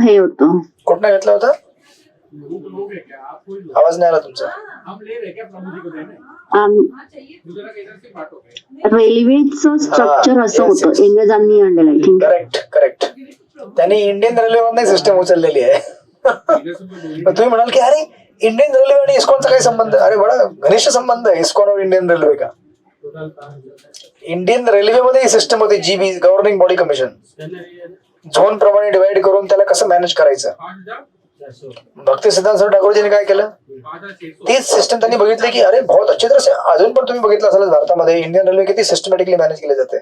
हे होतं. कुठनं घेतलं होतं? आवाज नाही आला तुमचा. रेल्वेचं स्ट्रक्चर असं होतं, इंग्रजांनी आणलेलं. करेक्ट. त्यांनी इंडियन रेल्वे सिस्टम उचललेली आहे. तुम्ही म्हणाल की अरे इंडियन रेल्वे आणि इस्कॉनचा काय संबंध? अरे बडा घनिष्ठ संबंध आहे इस्कॉन और इंडियन रेल्वे का. इंडियन रेल्वेमध्ये ही सिस्टम होती GB, governing body commission. Zone प्रमाणे डिवाइड करून त्याला कसं मॅनेज करायचं. भक्ती सिद्धांत ठाकूरजींनी काय केलं, तीच सिस्टम त्यांनी बघितली की अरे बहुत अच्छी तरह से, अजून पण तुम्ही बघितलं असेल भारतामध्ये इंडियन रेल्वे किती सिस्टमॅटिकली मॅनेज केले जाते.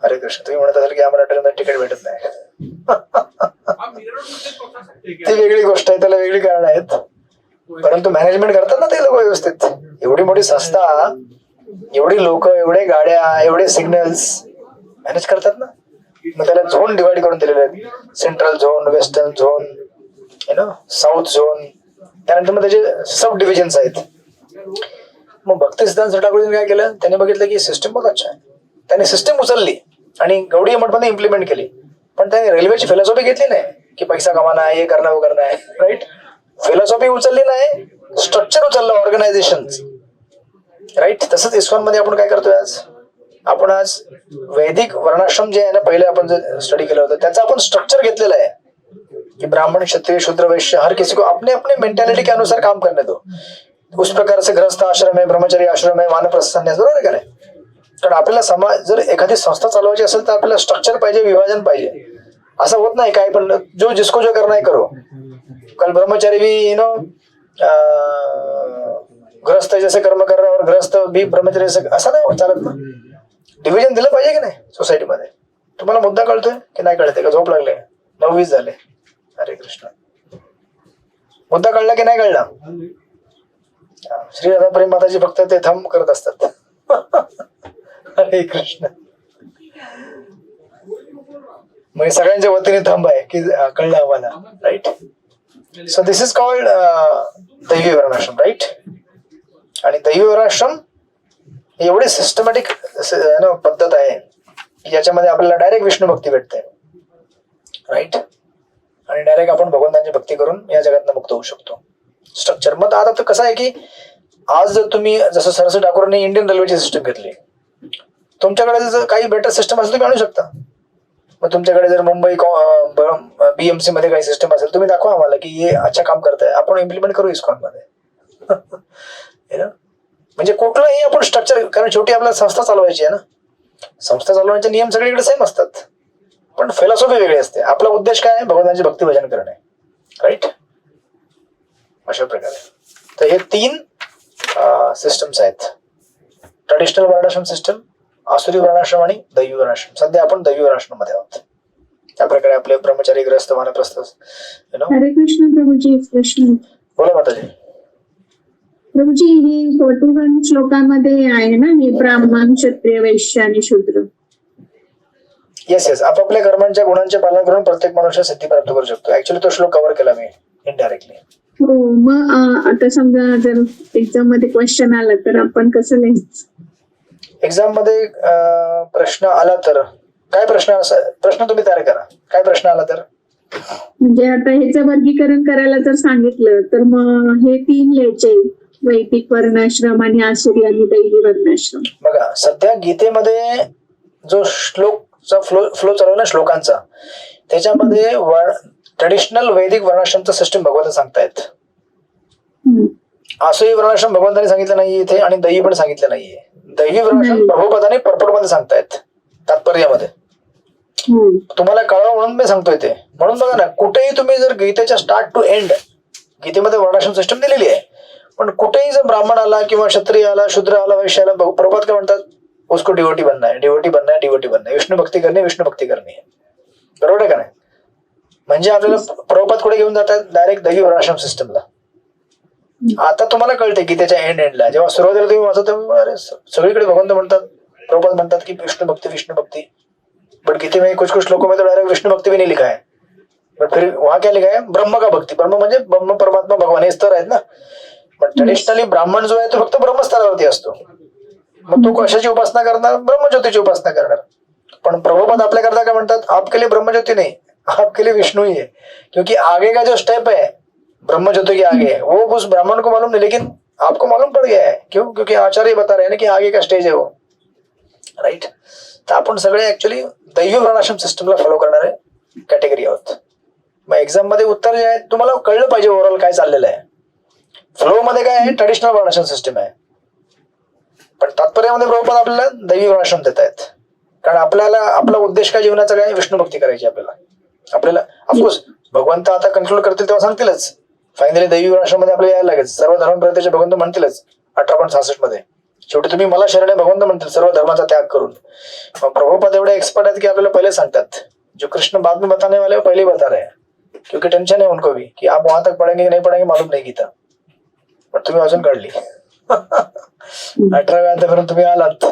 हरे कृष्ण. तुम्ही म्हणत असाल की आम्हाला ट्रेनमध्ये तिकीट भेटत नाही, ती वेगळी गोष्ट आहे, त्याला वेगळी कारण आहेत. परंतु मॅनेजमेंट करतात ना ते लोक व्यवस्थित. एवढी मोठी संस्था, एवढी लोक, एवढे गाड्या, एवढे सिग्नल्स मॅनेज करतात ना. मग त्याला झोन डिवाइड करून दिलेले आहेत. Central zone, western zone, south zone, त्यानंतर मग त्याचे सब डिव्हिजन्स आहेत. मग भक्ती सिद्धांत ठाकूरजींनी काय केलं, त्यांनी बघितलं की सिस्टम बहुत अच्छा आहे. त्यांनी सिस्टम उचलली आणि गौडी मठमध्ये इम्प्लिमेंट केली. पण त्याने रेल्वेची फिलॉसॉफी घेतली नाही की पैसा कमाना आहे, हे करणं, वो करणं आहे, राईट. फिलॉसॉफी उचलली नाही, स्ट्रक्चर उचललं, ऑर्गनायझेशन, राईट. तसंच इस्कॉन मध्ये आपण काय करतोय आपण आज वैदिक वर्णाश्रम जे आहे ना, पहिले आपण जे स्टडी केलं होतं त्याचं आपण स्ट्रक्चर घेतलेलं आहे कि ब्राह्मण, क्षत्रिय, शूद्र, वैश्य, हर किसी को अपने अपने मेंटेलिटी के अनुसार काम करने दो. उस प्रकार से गृहस्थ आश्रम आहे, ब्रह्मचर्य आश्रम आहे, वानप्रस्थ संन्यास, बरोबर आहे का नाही. कारण आपल्याला समाज, जर एखादी संस्था चालवायची असेल तर आपल्याला स्ट्रक्चर पाहिजे, विभाजन पाहिजे. असं होत नाही काय पण जो जिसको जो करना है करो. कल ब्रह्मचारी भी गृहस्थ जैसे कर्म कर रहा और गृहस्थ भी ब्रह्मचर्य जैसे, असं नाही चालत ना. डिव्हिजन दिलं पाहिजे की नाही सोसायटीमध्ये. तुम्हाला मुद्दा कळतोय की नाही कळते का? झोप लागले, 9:20 झाले. हरे कृष्ण. मुद्दा कळला की नाही कळला? श्री राधा प्रेम माताजी फक्त ते थंब करत असतात. हरे कृष्ण. म्हणजे सगळ्यांच्या वतीने थंब आहे की कळलं आम्हाला, right. So this is called daivi varnashram, right. आणि दैवी वर्णाश्रम एवढी सिस्टमॅटिक पद्धत आहे की ज्याच्यामध्ये आपल्याला डायरेक्ट विष्णू भक्ती भेटते, राईट. आणि डायरेक्ट आपण भगवंतांची भक्ती करून या जगातनं मुक्त होऊ शकतो. स्ट्रक्चर मग आता तर कसं आहे की आज जर तुम्ही जसं सरस्वती ठाकूरांनी इंडियन रेल्वेची सिस्टम घेतली, तुमच्याकडे जर काही बेटर सिस्टम असेल तुम्ही आणू शकता. मग तुमच्याकडे जर मुंबई बीएमसी मध्ये काही सिस्टम असेल तुम्ही दाखवा आम्हाला की हे अच्छा काम करताय, आपण इम्प्लिमेंट करू इस्कॉन मध्ये. म्हणजे कुठलंही आपण स्ट्रक्चर, कारण शेवटी आपल्याला संस्था चालवायची आहे ना. संस्था चालवण्याचे नियम सगळीकडे सेम असतात, पण फिलॉसॉफी वेगळी असते. आपला उद्देश काय आहे? भगवंतांची भक्ती भजन करणे, राईट. अशा प्रकारे तर हे 3 सिस्टम्स आहेत. ट्रेडिशनल वर्णाश्रम सिस्टम, आसुरी वर्णाश्रम आणि दैवी वर्णाश्रम. सध्या आपण दैवी वर्णाश्रम मध्ये आहोत. त्या प्रकारे आपले ब्रह्मचारी, ग्रस्त, वानप्रस्थ. हरे कृष्ण प्रभूजी. प्रश्न बोला माताजी. प्रभूजी, हे 41 श्लोकांमध्ये आहे ना, हे ब्राह्मण, क्षत्रिय, वैश्य आणि शूद्र. येस. आपापल्या कर्मांच्या गुणांचे पालन करून प्रत्येक मनुष्य सिद्धी प्राप्त करू शकतो. ऍक्च्युली तो श्लोक कव्हर केला मी इनडायरेक्टली. हो. मग आता समजा जर एक्झाम मध्ये क्वेश्चन आला तर आपण कसं लिहायचं? एक्झाम मध्ये प्रश्न आला तर काय प्रश्न तुम्ही तयार करा. काय प्रश्न आला तर म्हणजे आता ह्याचं वर्गीकरण करायला जर सांगितलं तर मग हे 3 लिहायचे, वैदिक वर्णाश्रम आणि आसुरी आणि दैवी वर्णाश्रम. बघा, सध्या गीतेमध्ये जो श्लोकचा फ्लो चालू आहे ना श्लोकांचा, त्याच्यामध्ये ट्रेडिशनल वैदिक वर्णाश्रमचं सिस्टम भगवंत सांगतायत. आसुरी वर्णाश्रम भगवंतांनी सांगितलं नाहीये इथे, आणि दैवी पण सांगितलं नाहीये. दैवी वर्णाश्रम प्रभुपदाने पर्पट मध्ये सांगतायत, तात्पर्यामध्ये. तुम्हाला कळावं म्हणून मी सांगतोय ते. म्हणून बघा ना, कुठेही तुम्ही जर गीतेच्या स्टार्ट टू एंड गीतेमध्ये वर्णाश्रम सिस्टम दिलेली आहे, पण कुठेही जर ब्राह्मण आला किंवा क्षत्रिय आला, शूद्र आला, वैश्य आला, प्रभुपाद काय म्हणतात? उसको डिवोटी बनना है, डिवोटी बनना है, डिवोटी बनना है, विष्णू भक्ती करणे, विष्णू भक्ती करणे. बरोबर आहे का नाही? म्हणजे आपल्याला प्रभुपाद कुठे घेऊन जातात? डायरेक्ट दैवी वर्णाश्रम सिस्टमला. आता तुम्हाला कळते की त्याच्या एंडला जेव्हा सुरुवातीला तुम्ही वाचत अरे सगळीकडे भगवंत म्हणतात, प्रभुपाद म्हणतात की विष्णु भक्ति, बट गीते में कुछ श्लोकों में तो डायरेक्ट विष्णु भक्ति भी नहीं लिखा है, बट फिर वहां क्या लिखा है? ब्रह्म का भक्ति. ब्रह्म म्हणजे ब्रह्म, परमात्मा, भगवान हे स्तर आहेत ना. पण ट्रेडिशनली ब्राह्मण जो आहे तो फक्त ब्रह्मस्तरावरती असतो. मग तो कशाची उपासना करणार? ब्रह्मज्योतीची उपासना करणार. पण प्रभुपाद आपल्या करता काय म्हणतात? आपके लिए ब्रह्मज्योति नहीं, आपके लिए विष्णु ही है, क्योंकि आगे का जो स्टेप है ब्रह्मज्योति के आगे, वो उस ब्राह्मण को मालूम नहीं, लेकिन आपको मालूम पड़ गया है. क्यों? क्योंकि आचार्य बता रहे हैं ना कि आगे का स्टेज है वो, राइट. तर आपण सगळे ऍक्च्युअली दैवी वर्णाश्रम सिस्टमला फॉलो करणारे कॅटेगरी आहोत. मग एक्झाम मध्ये उत्तर जे आहे तुम्हाला कळलं पाहिजे ओव्हरऑल काय चाललेलं आहे. फ्लो मध्ये काय आहे? ट्रेडिशनल वर्णाश्रम सिस्टम आहे, पण तात्पर्यामध्ये प्रभुपाद आपल्याला दैवी वर्णाश्रम देत आहेत. कारण आपल्याला आपला उद्देश काय जीवनाचा काय? विष्णू भक्ती करायची आपल्याला. ऑफकोर्स भगवंत आता कन्क्लूड करतील तेव्हा सांगतीलच. फायनली दैवी वर्णाश्रम मध्ये आपल्याला यायला लागेल. सर्व धर्म प्रत्यक्ष भगवंत म्हणतीलच 1866 मध्ये. शेवटी तुम्ही मला शरण आहे भगवंत म्हणतील सर्व धर्माचा त्याग करून. मग प्रभुपाद एवढे एक्सपर्ट आहेत की आपल्याला पहिले सांगतात, जो कृष्ण बाद में बताने वाले पहिले बता रहे हैं, क्योंकि टेंशन है उनको भी कि आप वहां तक पढ़ेंगे नहीं पढ़ेंगे मालूम नहीं गीता. पण तुम्ही अजून काढली 18व्या अध्यायापर्यंत तुम्ही आलात,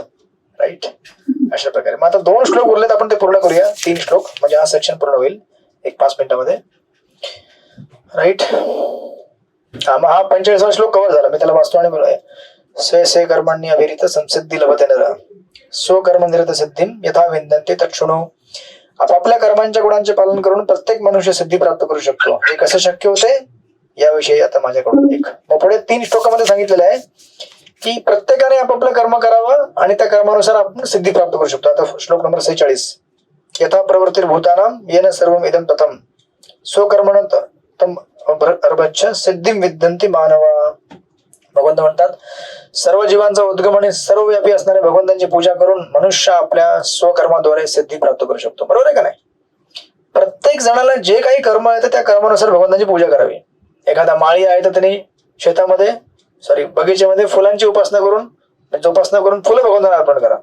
राईट. अशा प्रकारे मग आता 2 श्लोक उरलेत, आपण ते पूर्ण करूया. 3 श्लोक म्हणजे हा सेक्शन पूर्ण होईल 1-5 मिनिटामध्ये, राईट. मग हा 45वा श्लोक कव्हर झाला. मी त्याला वाचतो आणि बोलूया. स्वे स्वे कर्मण्य अविरित संसिद्धी लभते नर, स्वकर्म निरत सिद्धिम यथा विंदन्ते तत्शृणु आपापल्या कर्मांच्या गुणांचे पालन करून प्रत्येक मनुष्य सिद्धी प्राप्त करू शकतो. हे कसं शक्य होते याविषयी आता माझ्याकडून एक मग पुढे 3 श्लोकामध्ये सांगितलेलं आहे की प्रत्येकाने आपापलं कर्म करावं आणि त्या कर्मानुसार आपण सिद्धी प्राप्त करू शकतो. आता श्लोक नंबर 46, यथा प्रवृत्तिर्भूतानां येन सर्वम इदं तथं स्वकर्मण तम अर्भच्छ सिद्धिं विद्यन्ति मानवा. भगवंत म्हणतात सर्व जीवांचा उद्गम आणि सर्वव्यापी असणाऱ्या भगवंतांची पूजा करून मनुष्य आपल्या स्वकर्माद्वारे सिद्धी प्राप्त करू शकतो. बरोबर आहे का नाही? प्रत्येक जणाला जे काही कर्म आहे त्या कर्मानुसार भगवंतांची पूजा करावी. एखादा माळी आहे तर त्यांनी शेतामध्ये बगीचेमध्ये फुलांची उपासना करून फुलं भगवंतांना अर्पण करा.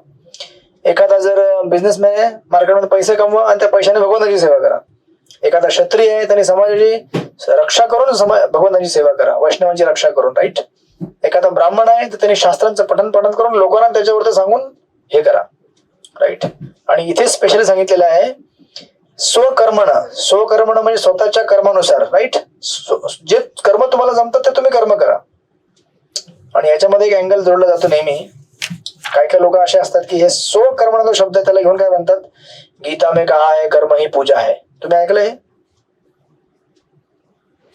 एखादा जर बिझनेसमॅन आहे मार्केटमध्ये पैसे कमवा आणि त्या पैशाने भगवंताची सेवा करा. एखादा क्षत्रिय आहे त्यांनी समाजाची रक्षा करून भगवंताची सेवा करा, वैष्णवांची रक्षा करून. राईट. एखादा ब्राह्मण आहे तर त्यांनी शास्त्रांचं पठण करून लोकांना त्याच्यावरती सांगून हे करा. राईट. आणि इथे स्पेशली सांगितलेलं आहे स्वकर्मण म्हणजे स्वतःच्या कर्मानुसार. राईट. जे कर्म तुम्हाला जमतात ते तुम्ही कर्म करा. आणि याच्यामध्ये एक अँगल जोडला जातो नेहमी. काय लोक असे असतात की हे स्वकर्मण जो शब्द आहे त्याला घेऊन काय म्हणतात, गीता में कहा है कर्म ही पूजा है. तुम्ही ऐकलंय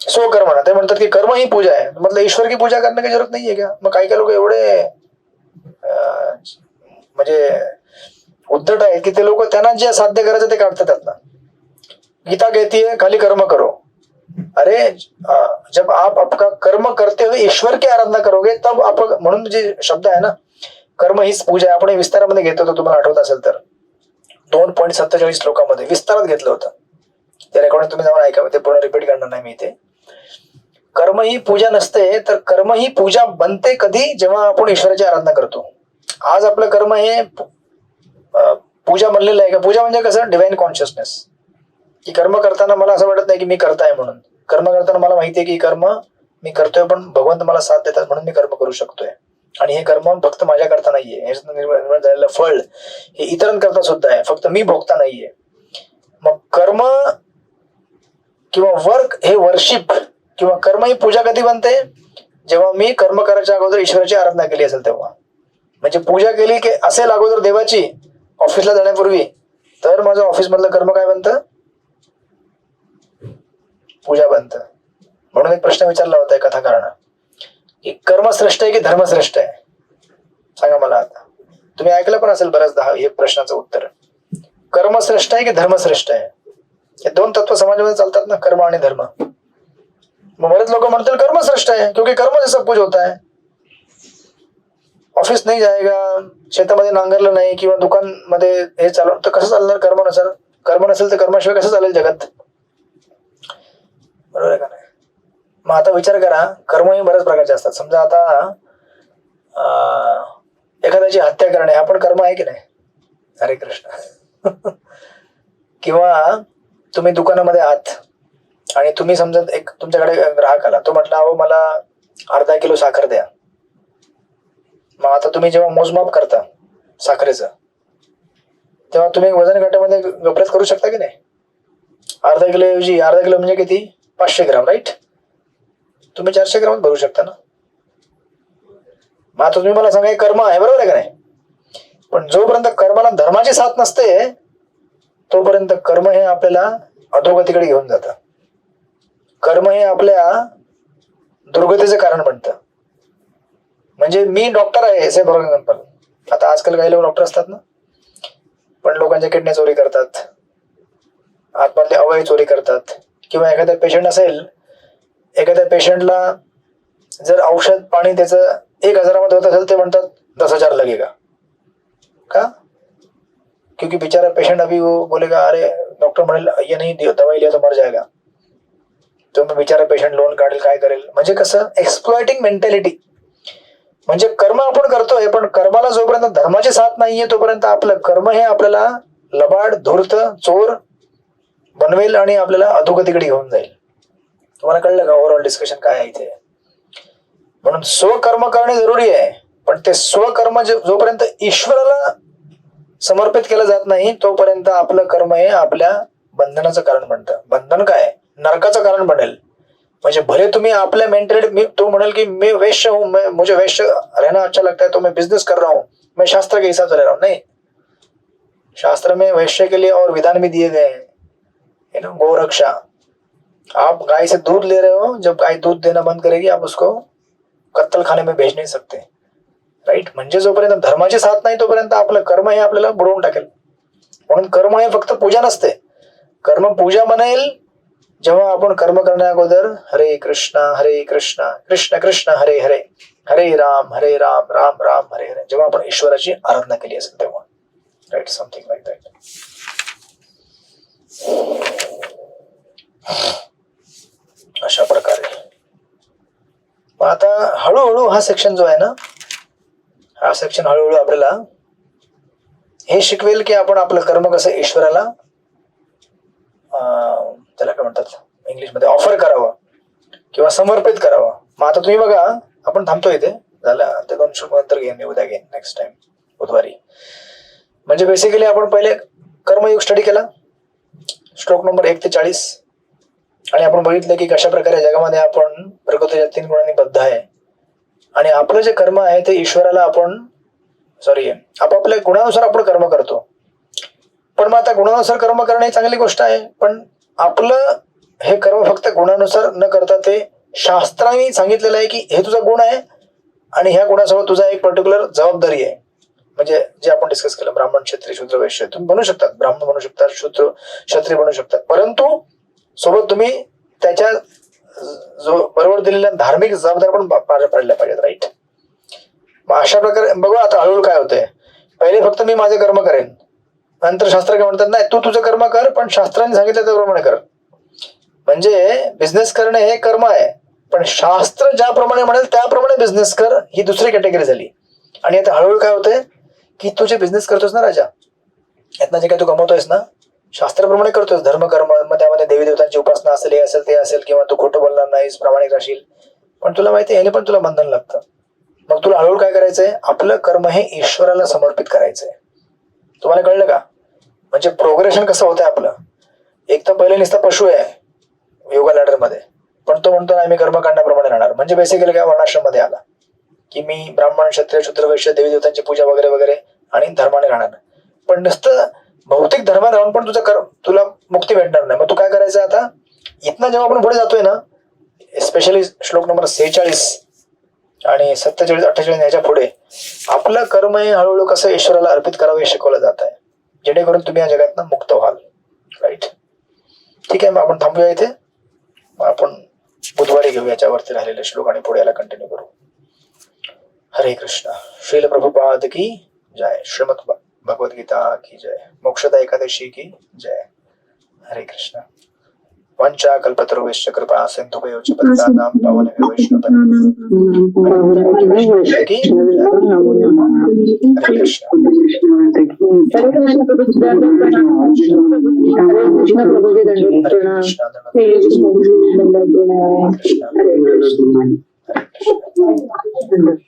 स्वकर्मण? ते म्हणतात की कर्म ही पूजा आहे. मतलब ईश्वर की पूजा करने की जरूरत नाहीये क्या? मग काही लोक एवढे म्हणजे उद्धट आहेत की ते लोक त्यांना जे साध्य करायचं ते काढतात त्यातनं. गीता कहती है खाली कर्म करो. अरे जब आप आपका कर्म करते हुए ईश्वर की आराधना करोगे तब आप, म्हणून जे शब्द आहे ना कर्म हीच पूजा आहे. आपण विस्तारामध्ये घेतो होतो, तुम्हाला आठवत असेल तर 2.47 श्लोकामध्ये विस्तारात घेतलं होतं. ते रेकॉर्डिंग तुम्ही जाऊन ऐका, ते पूर्ण रिपीट करणार नाही मी इथे. कर्म ही पूजा नसते तर कर्म ही पूजा बनते कधी, जेव्हा आपण ईश्वराची आराधना करतो. आज आपलं कर्म हे पूजा बनलेलं आहे का? पूजा म्हणजे कसं, डिवाइन कॉन्शियसनेस. की कर्म करताना मला असं वाटत नाही की मी करताय म्हणून. कर्म करताना मला माहितीये की कर्म मी करतोय पण भगवंत मला साथ देतात म्हणून मी कर्म करू शकतोय. आणि हे कर्म फक्त माझ्या करता नाहीये, ह्याच्यात निर्माण झालेलं फळ हे इतरांकरता सुद्धा आहे, फक्त मी भोगता नाहीये. मग कर्म किंवा वर्क हे वर्शिप किंवा कर्म ही पूजा कधी बनते, जेव्हा मी कर्म करायच्या अगोदर ईश्वराची आराधना केली असेल तेव्हा. म्हणजे पूजा केली की असेल अगोदर देवाची ऑफिसला जाण्यापूर्वी, तर माझं ऑफिस मधलं कर्म काय बनतं, पूजा बनतं. म्हणून एक प्रश्न विचारला होता कथाकारानं की कर्म श्रेष्ठ आहे की धर्म श्रेष्ठ आहे? सांगा मला. आता तुम्ही ऐकलं पण असेल बऱ्याचदा हे प्रश्नाचं उत्तर. कर्म श्रेष्ठ आहे की धर्म श्रेष्ठ आहे? हे 2 तत्व समाजामध्ये चालतात ना, कर्म आणि धर्म. मग बरेच लोक म्हणतील कर्म श्रेष्ठ है क्योंकि कर्म से सब कुछ होता है. ऑफिस नाही जाएगा, शेतामध्ये नांगरलं नाही किंवा दुकान मध्ये हे चालवलं तर कसं चालणार कर्मानुसार? कर्म नसेल तर कर्माशिवाय कसं चालेल जगात? बरोबर आहे का नाही? मग आता विचार करा, कर्म हे बऱ्याच प्रकारचे असतात. समजा आता एखाद्याची हत्या करणे हा पण कर्म आहे की नाही? हरे कृष्ण. किंवा तुम्ही दुकानामध्ये आहात आणि तुम्ही समजा एक तुमच्याकडे ग्राहक आला, तो म्हटला अहो मला अर्धा किलो साखर द्या. मग आता तुम्ही जेव्हा मोजमाप करता साखरेचं तेव्हा तुम्ही वजन काट्यामध्ये गफलत करू शकता की नाही? अर्धा किलो म्हणजे किती? 500 ग्राम. राईट. तुम्ही 400 ग्रामात भरू शकता ना. मग आता तुम्ही मला सांगा हे कर्म आहे, बरोबर आहे का नाही? पण जोपर्यंत कर्माला धर्माची साथ नसते तोपर्यंत कर्म हे आपल्याला अधोगतीकडे घेऊन जातं. कर्म हे आपल्या दुर्गतीचं कारण बनतं. म्हणजे मी डॉक्टर आहे से फॉर एक्झाम्पल. आता आजकाल काही लोक डॉक्टर असतात ना, पण लोकांच्या किडनी चोरी करतात, आतमधले अवयव चोरी करतात. किंवा एखादा पेशंट असेल, एखाद्या पेशंटला जर औषध पाणी त्याचं 1000 मध्ये होत असेल ते म्हणतात 10,000 लगेगा. का? क्योंकि बेचारा पेशेंट अभी वो बोलेगा अरे डॉक्टर म्हणेल ये नहीं दवाई लिया तो मर जाएगा. तो मग बेचारा पेशंट लोन काढेल, काय करेल? म्हणजे कसं, एक्सप्लॉयटिंग मेंटॅलिटी. म्हणजे कर्म आपण करतोय पण कर्माला जोपर्यंत धर्माची साथ नाहीये तोपर्यंत आपलं कर्म हे आपल्याला लबाड, धूर्त, चोर बनवेल आणि आपल्याला अधोगतीकडे घेऊन जाईल. तुम्हाला कळलं का ओव्हरऑल डिस्कशन काय आहे इथे? म्हणून स्वकर्म करणे जरुरी आहे, पण ते स्वकर्म जोपर्यंत ईश्वराला समर्पित केलं जात नाही तोपर्यंत आपलं कर्म हे आपल्या बंधनाचं कारण बनतं. बंधन काय? नरकाचं कारण बनेल. म्हणजे भले तुम्ही आपल्या मेंटॅलिटी, तो म्हणेल की मैं वैश्य हूं, मुझे वैश्य रहना अच्छा लगता है तो मैं बिजनेस कर रहा हूं, मैं शास्त्र के हिसाब से रह रहा हूं. नहीं, शास्त्र में वैश्य के लिए और विधान भी दिए गए हैं, गोरक्षा। आप गाय से दूध ले रहे हो, जब गाय दूध देना बंद करेगी आप उसको कत्तल खाने में भेज नाही सकते, राईट. म्हणजे जोपर्यंत धर्माची साथ नाही तोपर्यंत आपलं कर्म हे आपल्याला बुडवून टाकेल. म्हणून कर्म हे फक्त पूजा नसते. कर्म पूजा बनेल जेव्हा आपण कर्म करण्या अगोदर हरे कृष्णा कृष्ण कृष्ण हरे हरे हरे राम राम राम हरे हरे, जेव्हा आपण ईश्वराची आराधना केली असेल तेव्हा, राईट. Something like that. अशा प्रकारे मग आता हळूहळू हा सेक्शन जो आहे ना, हा सेक्शन हळूहळू आपल्याला हे शिकवेल की आपण आपलं कर्म कसं ईश्वराला त्याला काय म्हणतात इंग्लिशमध्ये ऑफर करावं किंवा समर्पित करावं. मग आता तुम्ही बघा, आपण थांबतो इथे, झालं ते 2 श्लोक नंतर घेईन मी, उद्या घेईन नेक्स्ट टाइम बुधवारी. म्हणजे बेसिकली आपण पहिले कर्मयोग स्टडी केला, श्लोक नंबर 1 ते 40, आणि आपण बघितलं की कशा प्रकारे जगामध्ये आपण प्रकृतीच्या 3 गुणांनी बद्ध आहे आणि आपलं जे कर्म आहे ते ईश्वराला आपण आपापल्या गुणानुसार आपण कर्म करतो. पण मग आता गुणानुसार कर्म करणे ही चांगली गोष्ट आहे, पण आपलं हे कर्म फक्त गुणानुसार न करता ते शास्त्राने सांगितलेलं आहे की हे तुझा गुण आहे आणि ह्या गुणासोबत तुझा एक पर्टिक्युलर जबाबदारी आहे. म्हणजे जे आपण डिस्कस केलं, ब्राह्मण क्षत्रिय शूद्र वैश्य, तुम्ही बनू शकतात, ब्राह्मण बनू शकतात, शूद्र क्षत्रिय बनू शकतात, परंतु सोबत तुम्ही त्याच्या जो बरोबर दिलेल्या धार्मिक जबाबदारी पण पार पाडल्या पाहिजेत, राईट. मग अशा प्रकारे बघा आता हळूहळू काय होतंय. पहिले फक्त मी माझे कर्म करेन, नंतर शास्त्र काय म्हणतात, नाही तू तुझं कर्म कर पण शास्त्राने सांगितलं त्याप्रमाणे कर. म्हणजे बिझनेस करणे हे कर्म आहे, पण शास्त्र ज्याप्रमाणे म्हणेल त्याप्रमाणे बिझनेस कर ही दुसरी कॅटेगरी झाली. आणि आता हळूहळू काय होतंय की तू जे बिझनेस करतोस ना राजा, यातनं जे काही तू कमवतोयस ना, शास्त्राप्रमाणे करतोस धर्म कर्म, मग त्यामध्ये देवी देवतांची उपासना असेल, हे असेल ते असेल, किंवा तू खोटं बोलणार नाहीस, प्रामाणिक राहशील, पण तुला माहिती आहे याने पण तुला बंधन लागतं. मग तुला हळूहळू काय करायचंय, आपलं कर्म हे ईश्वराला समर्पित करायचंय. तुम्हाला कळलं का? म्हणजे प्रोग्रेशन कसं होतंय आपलं. एक तर पहिले नुसता पशु आहे योगा लॅडर मध्ये, पण तो म्हणतो नाही मी कर्मकांडाप्रमाणे राहणार. म्हणजे बेसिकली काय, वर्णाश्रम मध्ये आला की मी ब्राह्मण क्षत्रिय शूद्र वैश्य देवी देवतांची पूजा वगैरे वगैरे आणि धर्माने राहणार. पण नुसतं भौतिक धर्माने राहून पण तुला मुक्ती भेटणार नाही. मग तू काय करायचं आता, इथनं जेव्हा आपण पुढे जातोय ना, स्पेशली श्लोक नंबर 46 आणि 47 48 याच्या पुढे आपलं कर्म हे हळूहळू कसं ईश्वराला अर्पित करावं हे शिकवलं जात आहे, जेणेकरून तुम्ही या जगातनं मुक्त व्हाल, राईट. ठीक आहे, मग आपण थांबूया इथे. मग आपण बुधवारी घेऊ याच्यावरती राहिलेले श्लोक आणि पुढे याला कंटिन्यू करू. हरे कृष्ण. श्रील प्रभुपाद की जय. श्रीमद भगवद गीता की जय. मोक्षदा एकादशी की जय. हरे कृष्ण. वंचा कल्पतरुश्च कृपा सिंधुभ्यो च पतितानां पावनेभ्यो वैष्णवेभ्यो की हरे कृष्ण. हरे कृष्ण.